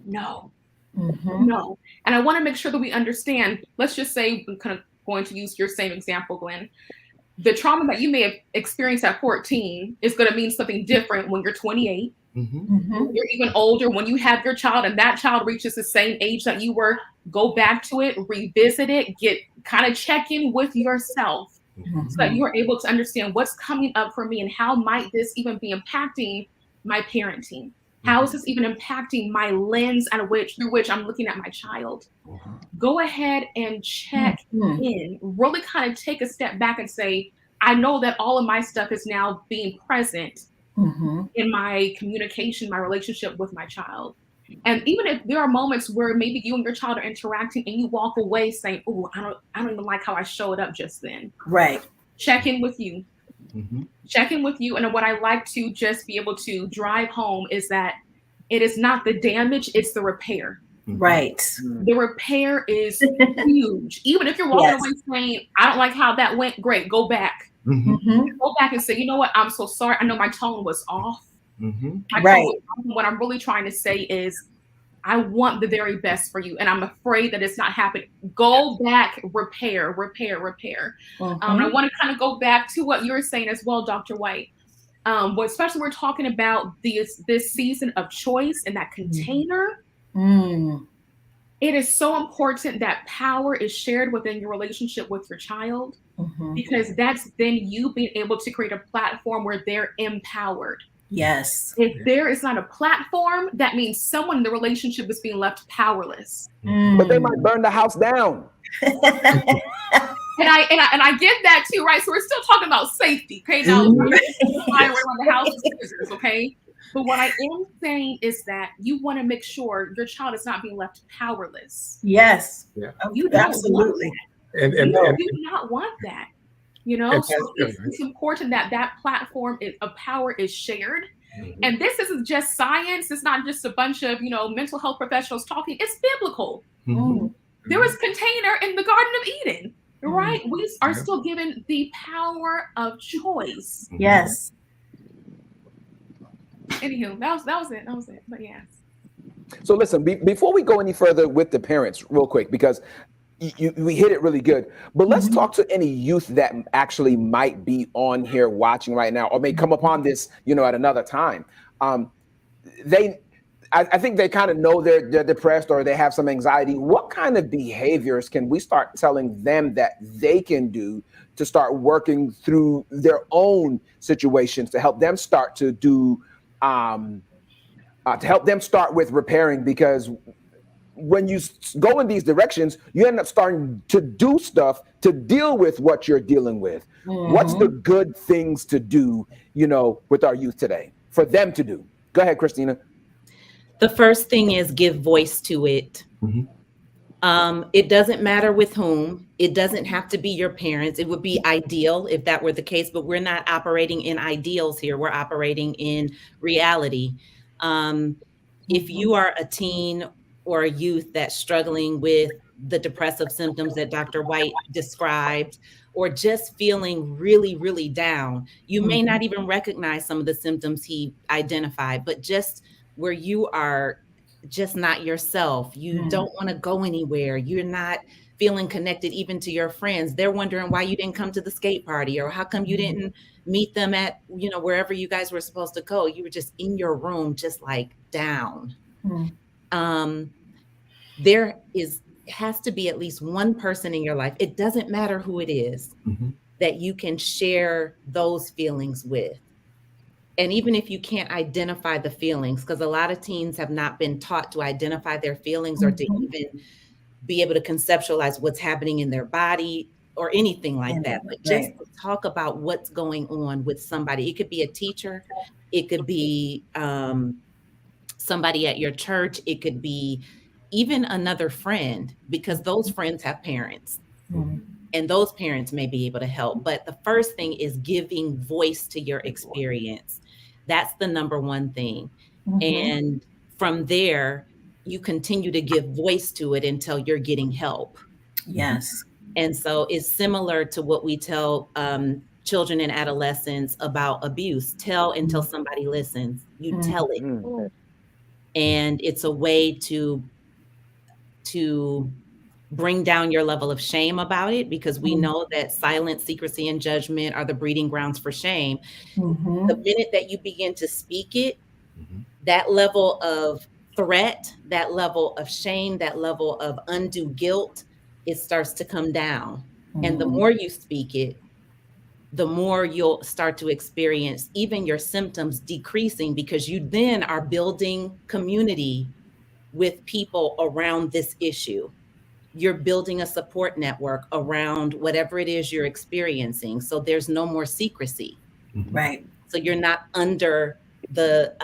No. No. And I want to make sure that we understand, let's just say, I'm kind of going to use your same example, Glenn. The trauma that you may have experienced at 14 is going to mean something different when you're 28. You're even older when you have your child and that child reaches the same age that you were. Go back to it, revisit it, kind of check in with yourself. So that you are able to understand what's coming up for me and how might this even be impacting my parenting? How is this even impacting my lens through which I'm looking at my child? Go ahead and check in, really kind of take a step back and say, I know that all of my stuff is now being present in my communication, my relationship with my child. And even if there are moments where maybe you and your child are interacting and you walk away saying, oh, I don't even like how I showed up just then. Right. Check in with you. Check in with you. And what I like to just be able to drive home is that it is not the damage, it's the repair. Right. The repair is huge. Even if you're walking away saying, I don't like how that went, great, go back. Go back and say, you know what, I'm so sorry. I know my tone was off. What I'm really trying to say is I want the very best for you, and I'm afraid that it's not happening. Go back, repair. I want to kind of go back to what you were saying as well, Dr. White. But especially we're talking about this season of choice and that container. It is so important that power is shared within your relationship with your child, because that's then you being able to create a platform where they're empowered. Yes. If there is not a platform, that means someone in the relationship is being left powerless. But they might burn the house down. And I get that too, right? So we're still talking about safety, okay? Now, we're on the house scissors, okay? But what I am saying is that you want to make sure your child is not being left powerless. Yes. Yeah. You absolutely. You do not want that. You know, so it's important that that platform of power is shared. And this isn't just science. It's not just a bunch of, mental health professionals talking. It's biblical. There was container in the Garden of Eden, right? We are still given the power of choice. Yes. Anywho, that was it. But yes. So listen, before we go any further with the parents, real quick, because we hit it really good, but let's talk to any youth that actually might be on here watching right now, or may come upon this, at another time. I think they kind of know they're depressed or they have some anxiety. What kind of behaviors can we start telling them that they can do to start working through their own situations to help them start to do, to help them start with repairing? Because when you go in these directions, you end up starting to do stuff to deal with what you're dealing with. What's the good things to do, with our youth today for them to do? Go ahead, Christina. The first thing is give voice to it. It doesn't matter with whom. It doesn't have to be your parents. It would be ideal if that were the case, but we're not operating in ideals here. We're operating in reality. If you are a teen or a youth that's struggling with the depressive symptoms that Dr. White described, or just feeling really, really down, you may not even recognize some of the symptoms he identified, but just where you are just not yourself. You don't want to go anywhere. You're not feeling connected even to your friends. They're wondering why you didn't come to the skate party, or how come you didn't meet them at, wherever you guys were supposed to go. You were just in your room, just like down. There has to be at least one person in your life, it doesn't matter who it is, that you can share those feelings with. And even if you can't identify the feelings, because a lot of teens have not been taught to identify their feelings or to even be able to conceptualize what's happening in their body or anything like that. But just to talk about what's going on with somebody. It could be a teacher. It could be somebody at your church. It could be even another friend, because those friends have parents. And those parents may be able to help. But the first thing is giving voice to your experience. That's the number one thing. And from there, you continue to give voice to it until you're getting help. Yes. And so it's similar to what we tell children and adolescents about abuse. Tell until somebody listens. You tell it. And it's a way to bring down your level of shame about it, because we know that silence, secrecy, and judgment are the breeding grounds for shame. The minute that you begin to speak it, that level of threat, that level of shame, that level of undue guilt, it starts to come down. And the more you speak it, the more you'll start to experience even your symptoms decreasing, because you then are building community with people around this issue. You're building a support network around whatever it is you're experiencing. So there's no more secrecy. Right. So you're not under the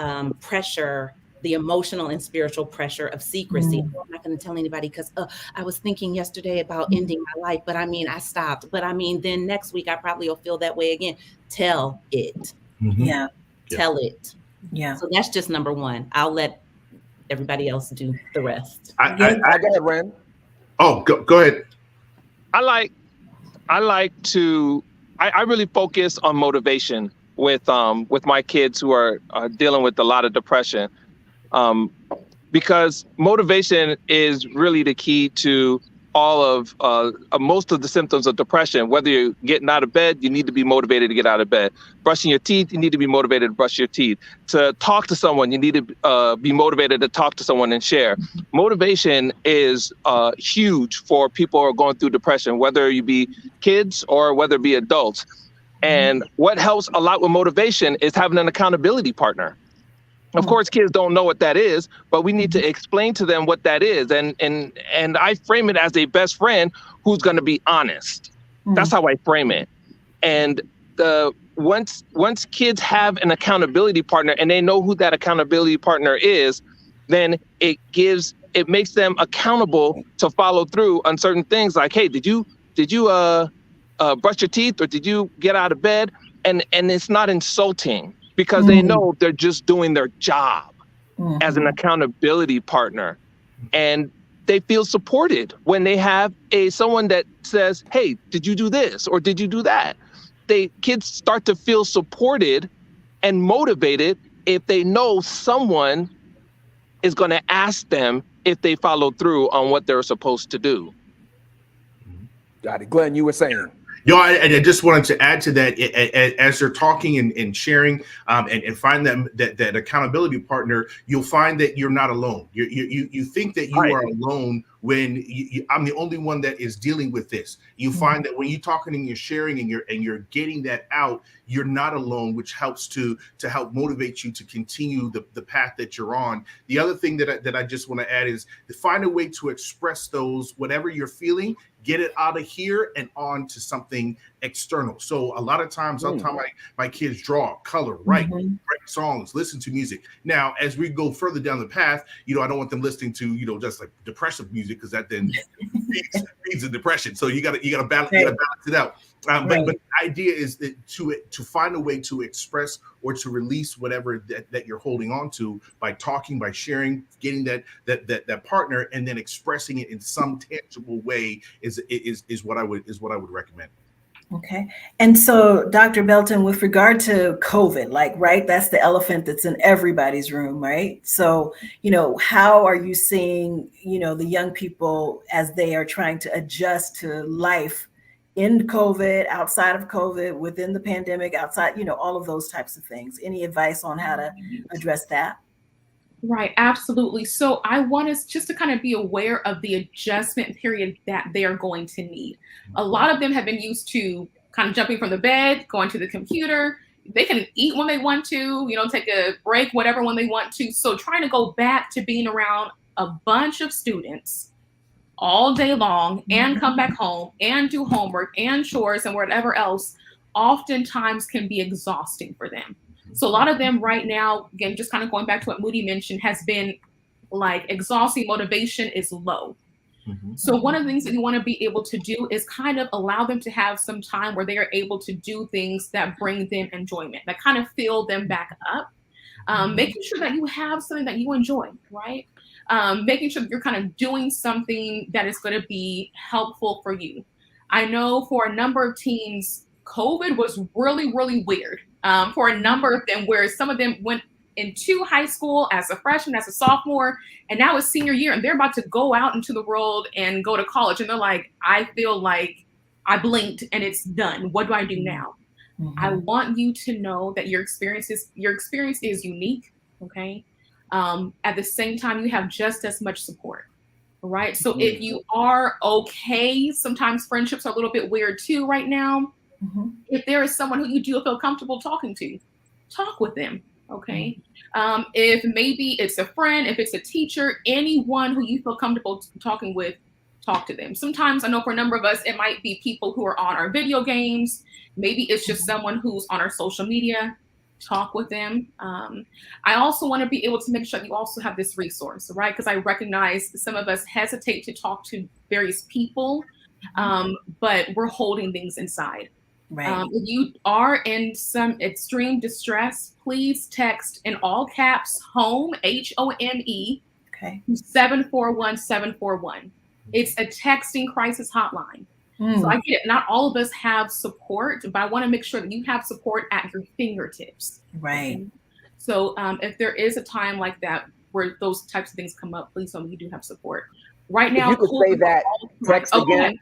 pressure, the emotional and spiritual pressure of secrecy. I'm not going to tell anybody because I was thinking yesterday about ending my life, but I stopped. But then next week I probably will feel that way again. Tell it. Yeah. Tell it. Yeah. So that's just number one. I'll let everybody else do the rest. I got it, Ren. Oh, go ahead. I really focus on motivation with my kids who are dealing with a lot of depression. because motivation is really the key to all of most of the symptoms of depression. Whether you're getting out of bed, you need to be motivated to get out of bed. Brushing your teeth, you need to be motivated to brush your teeth. To talk to someone, you need to be motivated to talk to someone and share. Motivation is huge for people who are going through depression, whether you be kids or whether it be adults. And what helps a lot with motivation is having an accountability partner. Of course, kids don't know what that is, but we need to explain to them what that is. And I frame it as a best friend who's going to be honest. That's how I frame it. And once kids have an accountability partner and they know who that accountability partner is, then it makes them accountable to follow through on certain things like, hey, did you brush your teeth, or did you get out of bed? And it's not insulting, because they know they're just doing their job as an accountability partner. And they feel supported when they have someone that says, hey, did you do this? Or did you do that? Kids start to feel supported and motivated if they know someone is going to ask them if they follow through on what they're supposed to do. Got it. Glenn, you were saying. I just wanted to add to that, as you're talking and sharing and find that accountability partner, you'll find that you're not alone. You think that you are alone when I'm the only one that is dealing with this. You find that when you're talking and you're sharing and you're getting that out, you're not alone, which helps to help motivate you to continue the path that you're on. The other thing that I just want to add is to find a way to express whatever you're feeling, get it out of here and on to something external. So a lot of times I'll tell my kids draw, color, write songs, listen to music. Now, as we go further down the path, I don't want them listening to, just like depressive music, because that then feeds the depression. So you got to balance it out. But the idea is that to find a way to express or to release whatever that you're holding on to by talking, by sharing, getting that partner, and then expressing it in some tangible way is what I would recommend. Okay. And so, Dr. Belton, with regard to COVID, that's the elephant that's in everybody's room, right? So, how are you seeing, the young people as they are trying to adjust to life in COVID, outside of COVID, within the pandemic, outside, all of those types of things? Any advice on how to address that? Right, absolutely. So I want us just to kind of be aware of the adjustment period that they are going to need. A lot of them have been used to kind of jumping from the bed, going to the computer. They can eat when they want to, take a break, whatever, when they want to. So trying to go back to being around a bunch of students all day long and come back home and do homework and chores and whatever else oftentimes can be exhausting for them. So a lot of them right now, again, just kind of going back to what Moody mentioned, has been like exhausting, motivation is low. So one of the things that you want to be able to do is kind of allow them to have some time where they are able to do things that bring them enjoyment, that kind of fill them back up, making sure that you have something that you enjoy, right? Making sure that you're kind of doing something that is going to be helpful for you. I know for a number of teens, COVID was really, really weird. For a number of them, where some of them went into high school as a freshman, as a sophomore, and now it's senior year, and they're about to go out into the world and go to college. And they're like, I feel like I blinked and it's done. What do I do now? I want you to know that your experience is unique. Okay. At the same time, you have just as much support. Right. So if you are okay, sometimes friendships are a little bit weird too right now. If there is someone who you do feel comfortable talking to, talk with them. Okay. If maybe it's a friend, if it's a teacher, anyone who you feel comfortable talking with, talk to them. Sometimes I know for a number of us, it might be people who are on our video games. Maybe it's just someone who's on our social media. Talk with them. I also want to be able to make sure that you also have this resource, right? Because I recognize some of us hesitate to talk to various people, but we're holding things inside. Right. If you are in some extreme distress, please text in all caps HOME, HOME, 741-741. It's a texting crisis hotline. So I get it. Not all of us have support, but I want to make sure that you have support at your fingertips. Right. So if there is a time like that, where those types of things come up, please know we do have support. Right If now, you could say that text again,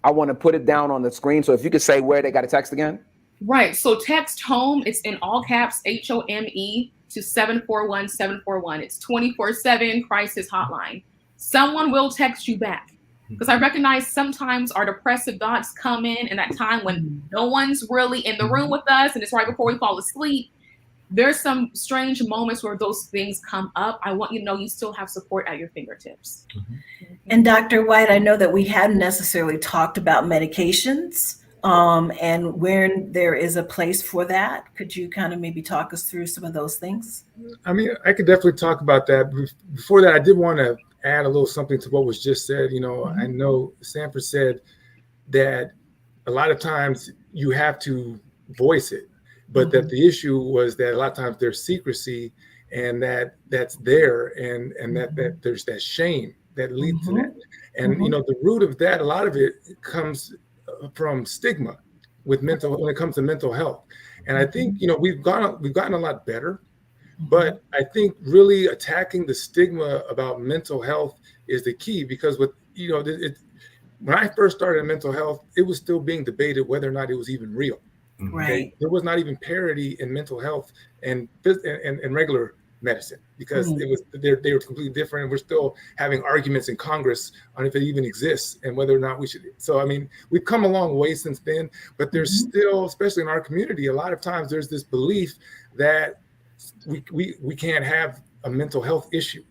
I want to put it down on the screen. So if you could say where they got to text again. Right. So text HOME. It's in all caps, HOME, to 741-741. It's 24/7 crisis hotline. Someone will text you back, because I recognize sometimes our depressive thoughts come in that time when no one's really in the room with us and it's right before we fall asleep. There's some strange moments where those things come up. I want you to know you still have support at your fingertips. And Dr. White, I know that we hadn't necessarily talked about medications and when there is a place for that. Could you kind of maybe talk us through some of those things? I mean, I could definitely talk about that. Before that, I did want to add a little something to what was just said. I know Sanford said that a lot of times you have to voice it, but that the issue was that a lot of times there's secrecy, and that's there, and that there's that shame that leads to that. And the root of that, a lot of it comes from stigma when it comes to mental health. And I think we've gotten a lot better, but I think really attacking the stigma about mental health is the key, because when I first started in mental health, it was still being debated whether or not it was even real. Right. There was not even parity in mental health and regular medicine, because they were completely different. And we're still having arguments in Congress on if it even exists and whether or not we should. So, I mean, we've come a long way since then, but there's still, especially in our community, a lot of times there's this belief that we can't have a mental health issue,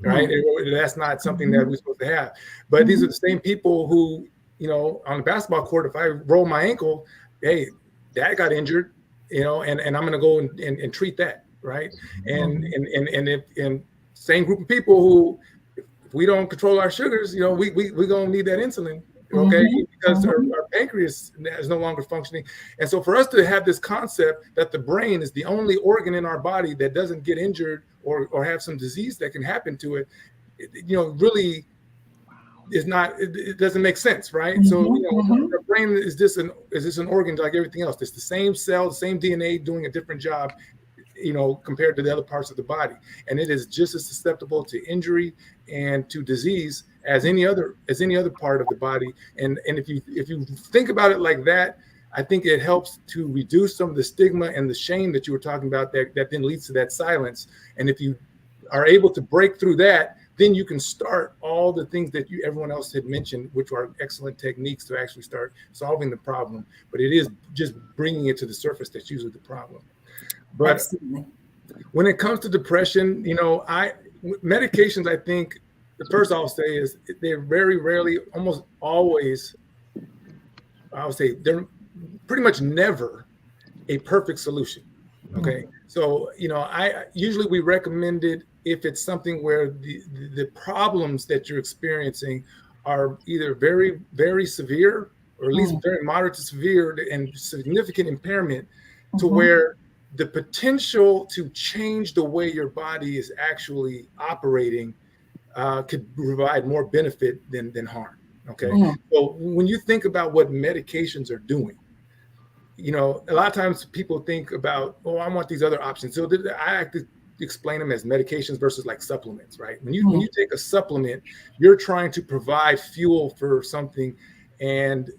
right? That's not something that we're supposed to have. But these are the same people who, on the basketball court, if I roll my ankle, hey, dad got injured, and I'm going to go and treat that, right? And same group of people who, if we don't control our sugars, we going to need that insulin, okay? Because our pancreas is no longer functioning. And so for us to have this concept that the brain is the only organ in our body that doesn't get injured or have some disease that can happen to it, really is not, it doesn't make sense, right? So the brain is just an organ like everything else. It's the same cell, the same DNA doing a different job, compared to the other parts of the body. And it is just as susceptible to injury and to disease as any other part of the body. And if you think about it like that, I think it helps to reduce some of the stigma and the shame that you were talking about that then leads to that silence. And if you are able to break through that, then you can start all the things that everyone else had mentioned, which are excellent techniques to actually start solving the problem. But it is just bringing it to the surface that's usually the problem. But Absolutely. When it comes to depression, medications, I think the first I'll say is they're very rarely, almost always, I would say they're pretty much never a perfect solution. Okay. So, I usually we recommend it if it's something where the problems that you're experiencing are either very, very severe, or at least very moderate to severe and significant impairment to where the potential to change the way your body is actually operating could provide more benefit than harm. Okay. So when you think about what medications are doing, a lot of times people think about, I want these other options. So I have to explain them as medications versus like supplements, right? When you take a supplement, you're trying to provide fuel for something, and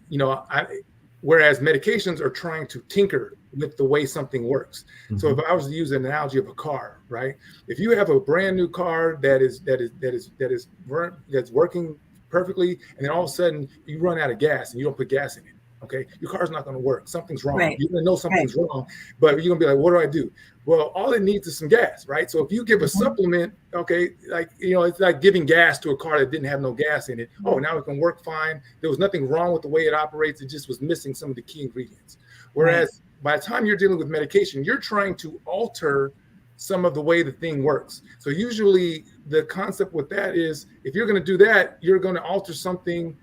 whereas medications are trying to tinker with the way something works. So if I was to use an analogy of a car, right? If you have a brand new car that's working perfectly, and then all of a sudden you run out of gas and you don't put gas in it, okay, your car's not going to work. Something's wrong. Right. You're going to know something's wrong, but you're going to be like, what do I do? Well, all it needs is some gas, right? So if you give a supplement, okay, it's like giving gas to a car that didn't have no gas in it. Oh, now it can work fine. There was nothing wrong with the way it operates. It just was missing some of the key ingredients. Whereas by the time you're dealing with medication, you're trying to alter some of the way the thing works. So usually the concept with that is, if you're going to do that, you're going to alter something.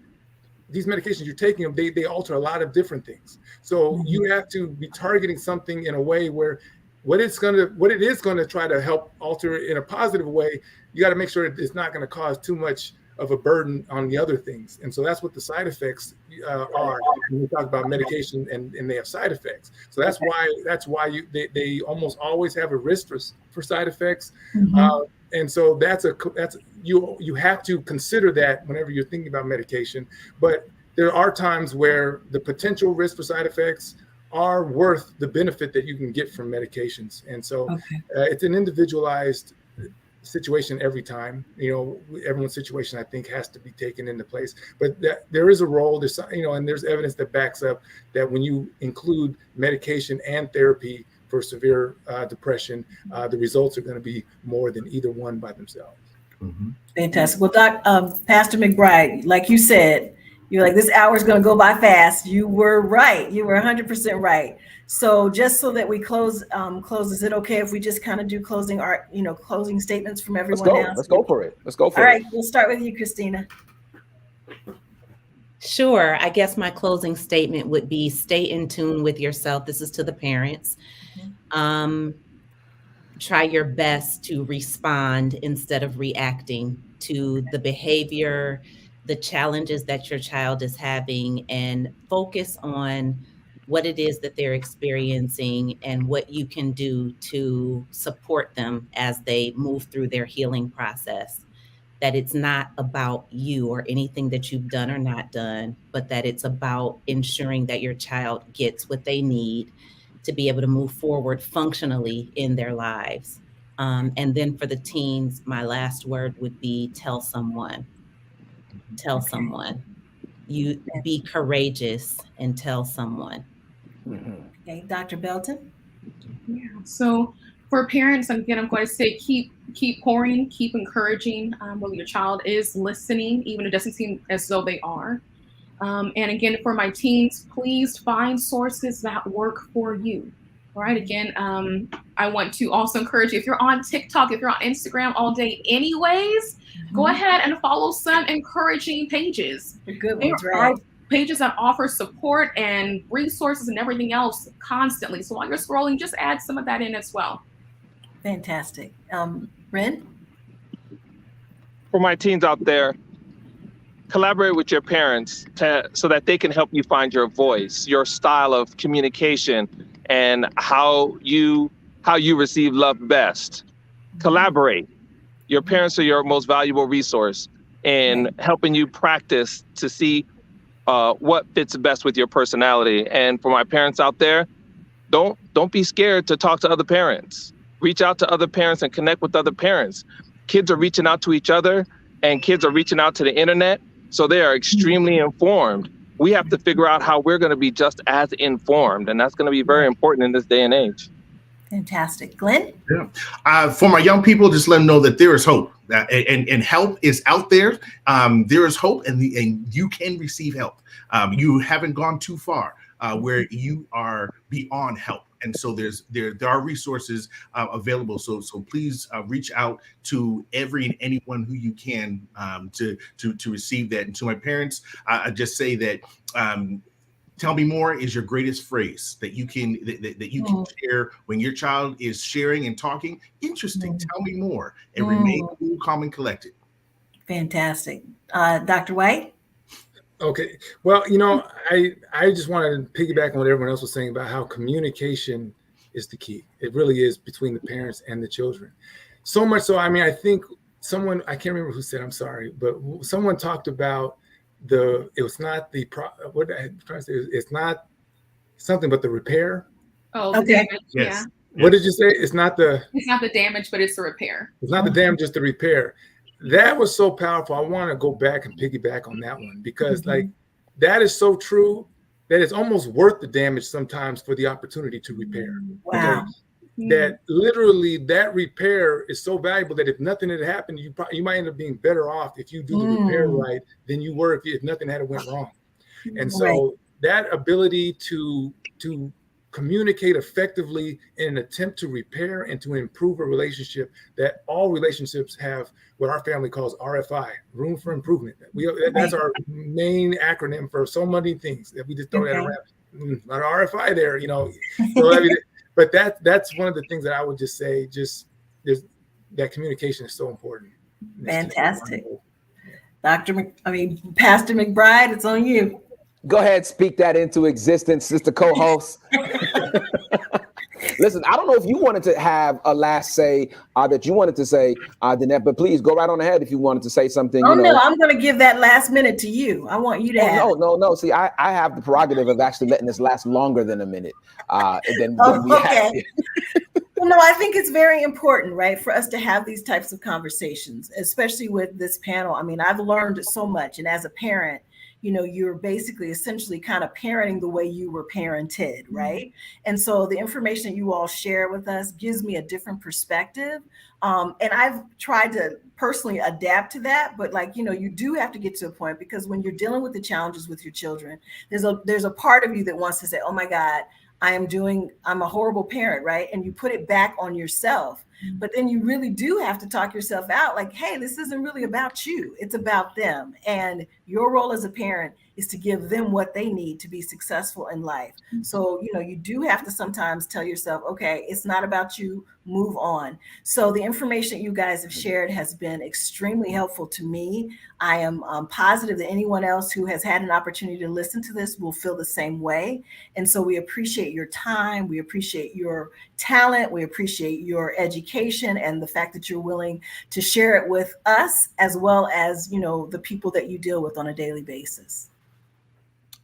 These medications you're taking, they alter a lot of different things. So you have to be targeting something in a way where what it is going to try to help alter in a positive way, you got to make sure it's not going to cause too much of a burden on the other things. And so that's what the side effects are when we talk about medication, and they have side effects. So that's why they almost always have a risk for side effects. And so you have to consider that whenever you're thinking about medication. But there are times where the potential risk for side effects are worth the benefit that you can get from medications. And so it's an individualized situation every time. Everyone's situation, I think, has to be taken into place. But there is a role, and there's evidence that backs up that when you include medication and therapy for severe depression, the results are going to be more than either one by themselves. Fantastic. Well, Pastor McBride, like you said, you're like, this hour is going to go by fast. You were right. You were 100% right. So just so that we close, is it okay if we just kind of do closing statements from everyone else? Let's go for it. All right. We'll start with you, Christina. Sure. I guess my closing statement would be stay in tune with yourself. This is to the parents. Try your best to respond instead of reacting to the behavior, the challenges that your child is having, and focus on what it is that they're experiencing and what you can do to support them as they move through their healing process. That it's not about you or anything that you've done or not done, but that it's about ensuring that your child gets what they need to be able to move forward functionally in their lives. And then for the teens, my last word would be tell someone. Tell someone. You be courageous and tell someone. Okay, Dr. Belton. Yeah. So for parents, again, I'm going to say keep pouring, keep encouraging when your child is listening, even if it doesn't seem as though they are. And again, for my teens, please find sources that work for you. All right. Again, I want to also encourage you, if you're on TikTok, if you're on Instagram all day anyways, go ahead and follow some encouraging pages. Good ones, right? Pages that offer support and resources and everything else constantly. So while you're scrolling, just add some of that in as well. Fantastic. Ren? For my teens out there, collaborate with your parents so that they can help you find your voice, your style of communication, and how you receive love best. Collaborate. Your parents are your most valuable resource in helping you practice to see what fits best with your personality. And for my parents out there, don't be scared to talk to other parents. Reach out to other parents and connect with other parents. Kids are reaching out to each other, and kids are reaching out to the internet. So they are extremely informed. We have to figure out how we're going to be just as informed. And that's going to be very important in this day and age. Fantastic. Glenn? Yeah. For my young people, just let them know that there is hope and help is out there. There is hope and you can receive help. You haven't gone too far where you are beyond help. And so there are resources available. So please reach out to every and anyone who you can to receive that. And to my parents, I just say that tell me more is your greatest phrase that you can share when your child is sharing and talking. Interesting. Tell me more and remain cool, calm, and collected. Fantastic. Dr. White? Okay. Well, I just wanted to piggyback on what everyone else was saying about how communication is the key. It really is between the parents and the children. So much so, I think someone, I can't remember who said, I'm sorry, but someone talked about it's not something but the repair. Oh, the damage. Yes. Yeah. What did you say? It's not the damage, but it's the repair. It's not the damage, just the repair. That was so powerful. I want to go back and piggyback on that one because that is so true that it's almost worth the damage sometimes for the opportunity to repair. Wow. Okay? That literally that repair is so valuable that if nothing had happened, you might end up being better off if you do the repair right than you were if nothing had went wrong. And so that ability to communicate effectively in an attempt to repair and to improve a relationship, that all relationships have what our family calls RFI, room for improvement. That's our main acronym for so many things that we just throw that around. Not RFI there, So, but that's one of the things that I would just say, that communication is so important. Fantastic. Pastor McBride, it's on you. Go ahead, speak that into existence, sister co-host. Listen, I don't know if you wanted to have a last say that you wanted to say, Danette, but please go right on ahead if you wanted to say something. Oh, no, I'm going to give that last minute to you. I want you to have it. No. See, I have the prerogative of actually letting this last longer than a minute. Than we have. Well, no, I think it's very important, right, for us to have these types of conversations, especially with this panel. I mean, I've learned so much. And as a parent, you know, you're basically essentially kind of parenting the way you were parented, right? And so the information you all share with us gives me a different perspective. And I've tried to personally adapt to that, but like, you know, you do have to get to a point, because when you're dealing with the challenges with your children, there's a part of you that wants to say, oh my God, I'm a horrible parent, right? And you put it back on yourself. But then you really do have to talk yourself out like, hey, this isn't really about you. It's about them. And your role as a parent is to give them what they need to be successful in life. So, you know, you do have to sometimes tell yourself, okay, it's not about you, move on. So the information you guys have shared has been extremely helpful to me. I am positive that anyone else who has had an opportunity to listen to this will feel the same way. And so we appreciate your time. We appreciate your talent. We appreciate your education and the fact that you're willing to share it with us, as well as, you know, the people that you deal with on a daily basis.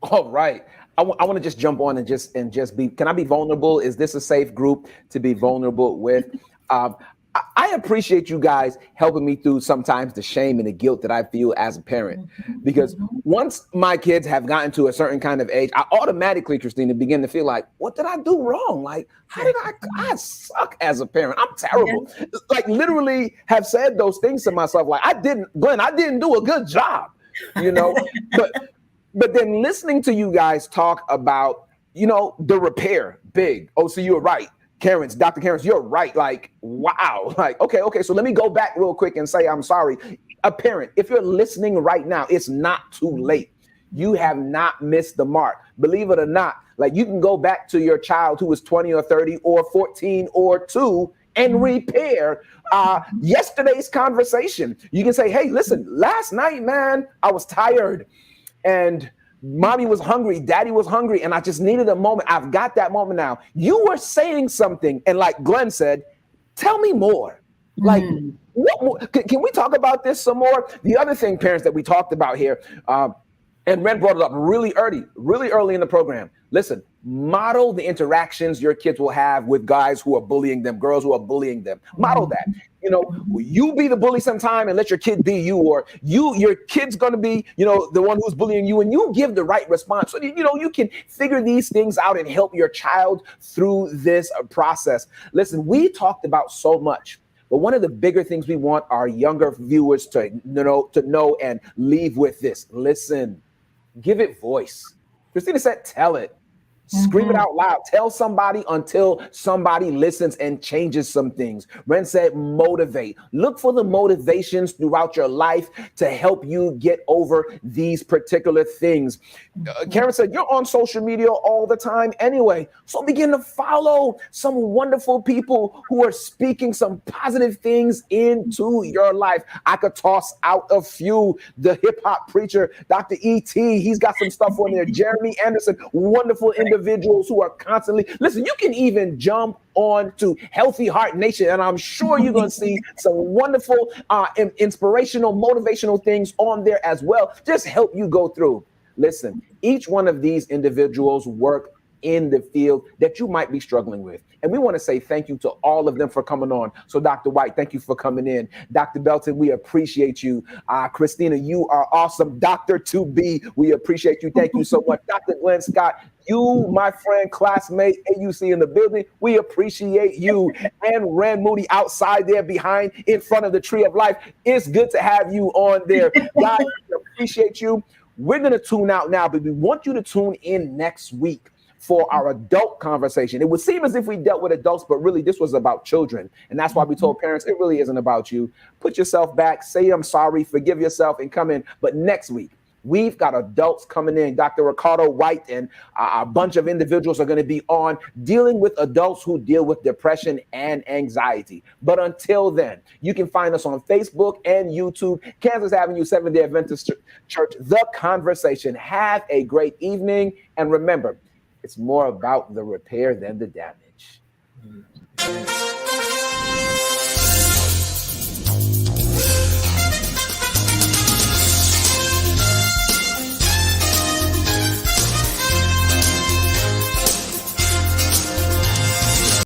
All right. I want to just jump on and just be, can I be vulnerable? Is this a safe group to be vulnerable with? I appreciate you guys helping me through sometimes the shame and the guilt that I feel as a parent, because once my kids have gotten to a certain kind of age, I automatically, Christina, begin to feel like, what did I do wrong? Like, how did I suck as a parent? I'm terrible. Like, literally have said those things to myself. Like, Glenn, I didn't do a good job, you know, but then listening to you guys talk about, you know, the repair, big. Oh, so you're right. Dr. Karens, you're right. Like, wow. Like, okay. So let me go back real quick and say, I'm sorry. A parent, if you're listening right now, it's not too late. You have not missed the mark. Believe it or not, like, you can go back to your child who was 20 or 30 or 14 or 2 and repair yesterday's conversation. You can say, hey, listen, last night, man, I was tired and mommy was hungry, daddy was hungry, and I just needed a moment. I've got that moment now. You were saying something, and like Glenn said, tell me more. Like, what more? Can we talk about this some more? The other thing, parents, that we talked about here, and Ren brought it up really early in the program. Listen, model the interactions your kids will have with guys who are bullying them, girls who are bullying them. Model that. You know, you be the bully sometime and let your kid be you, or your kid's going to be, you know, the one who's bullying you, and you give the right response. So, you know, you can figure these things out and help your child through this process. Listen, we talked about so much, but one of the bigger things we want our younger viewers to know and leave with this. Listen, give it voice. Christina said, tell it. Scream it out loud. Tell somebody until somebody listens and changes some things. Ren said, motivate. Look for the motivations throughout your life to help you get over these particular things. Karen said, you're on social media all the time anyway. So begin to follow some wonderful people who are speaking some positive things into your life. I could toss out a few. The hip hop preacher, Dr. E.T., he's got some stuff on there. Jeremy Anderson, wonderful individuals who are constantly, listen, you can even jump on to Healthy Heart Nation, and I'm sure you're going to see some wonderful, inspirational, motivational things on there as well. Just help you go through. Listen, each one of these individuals work in the field that you might be struggling with. And we want to say thank you to all of them for coming on. So Dr. White, thank you for coming in. Dr. Belton, we appreciate you. Christina, you are awesome. Dr. 2B, we appreciate you. Thank you so much. Dr. Glenn Scott, you, my friend, classmate, AUC in the building, we appreciate you. And Ren Moody outside there behind, in front of the Tree of Life. It's good to have you on there. Guys, we appreciate you. We're going to tune out now, but we want you to tune in next week for our adult conversation. It would seem as if we dealt with adults, but really this was about children. And that's why we told parents, it really isn't about you. Put yourself back, say I'm sorry, forgive yourself, and come in. But next week, We've got adults coming in. Dr. Ricardo White and a bunch of individuals are going to be on dealing with adults who deal with depression and anxiety. But until then, you can find us on Facebook and YouTube, Kansas Avenue Seventh-day Adventist Church, The Conversation. Have a great evening. And remember, it's more about the repair than the damage.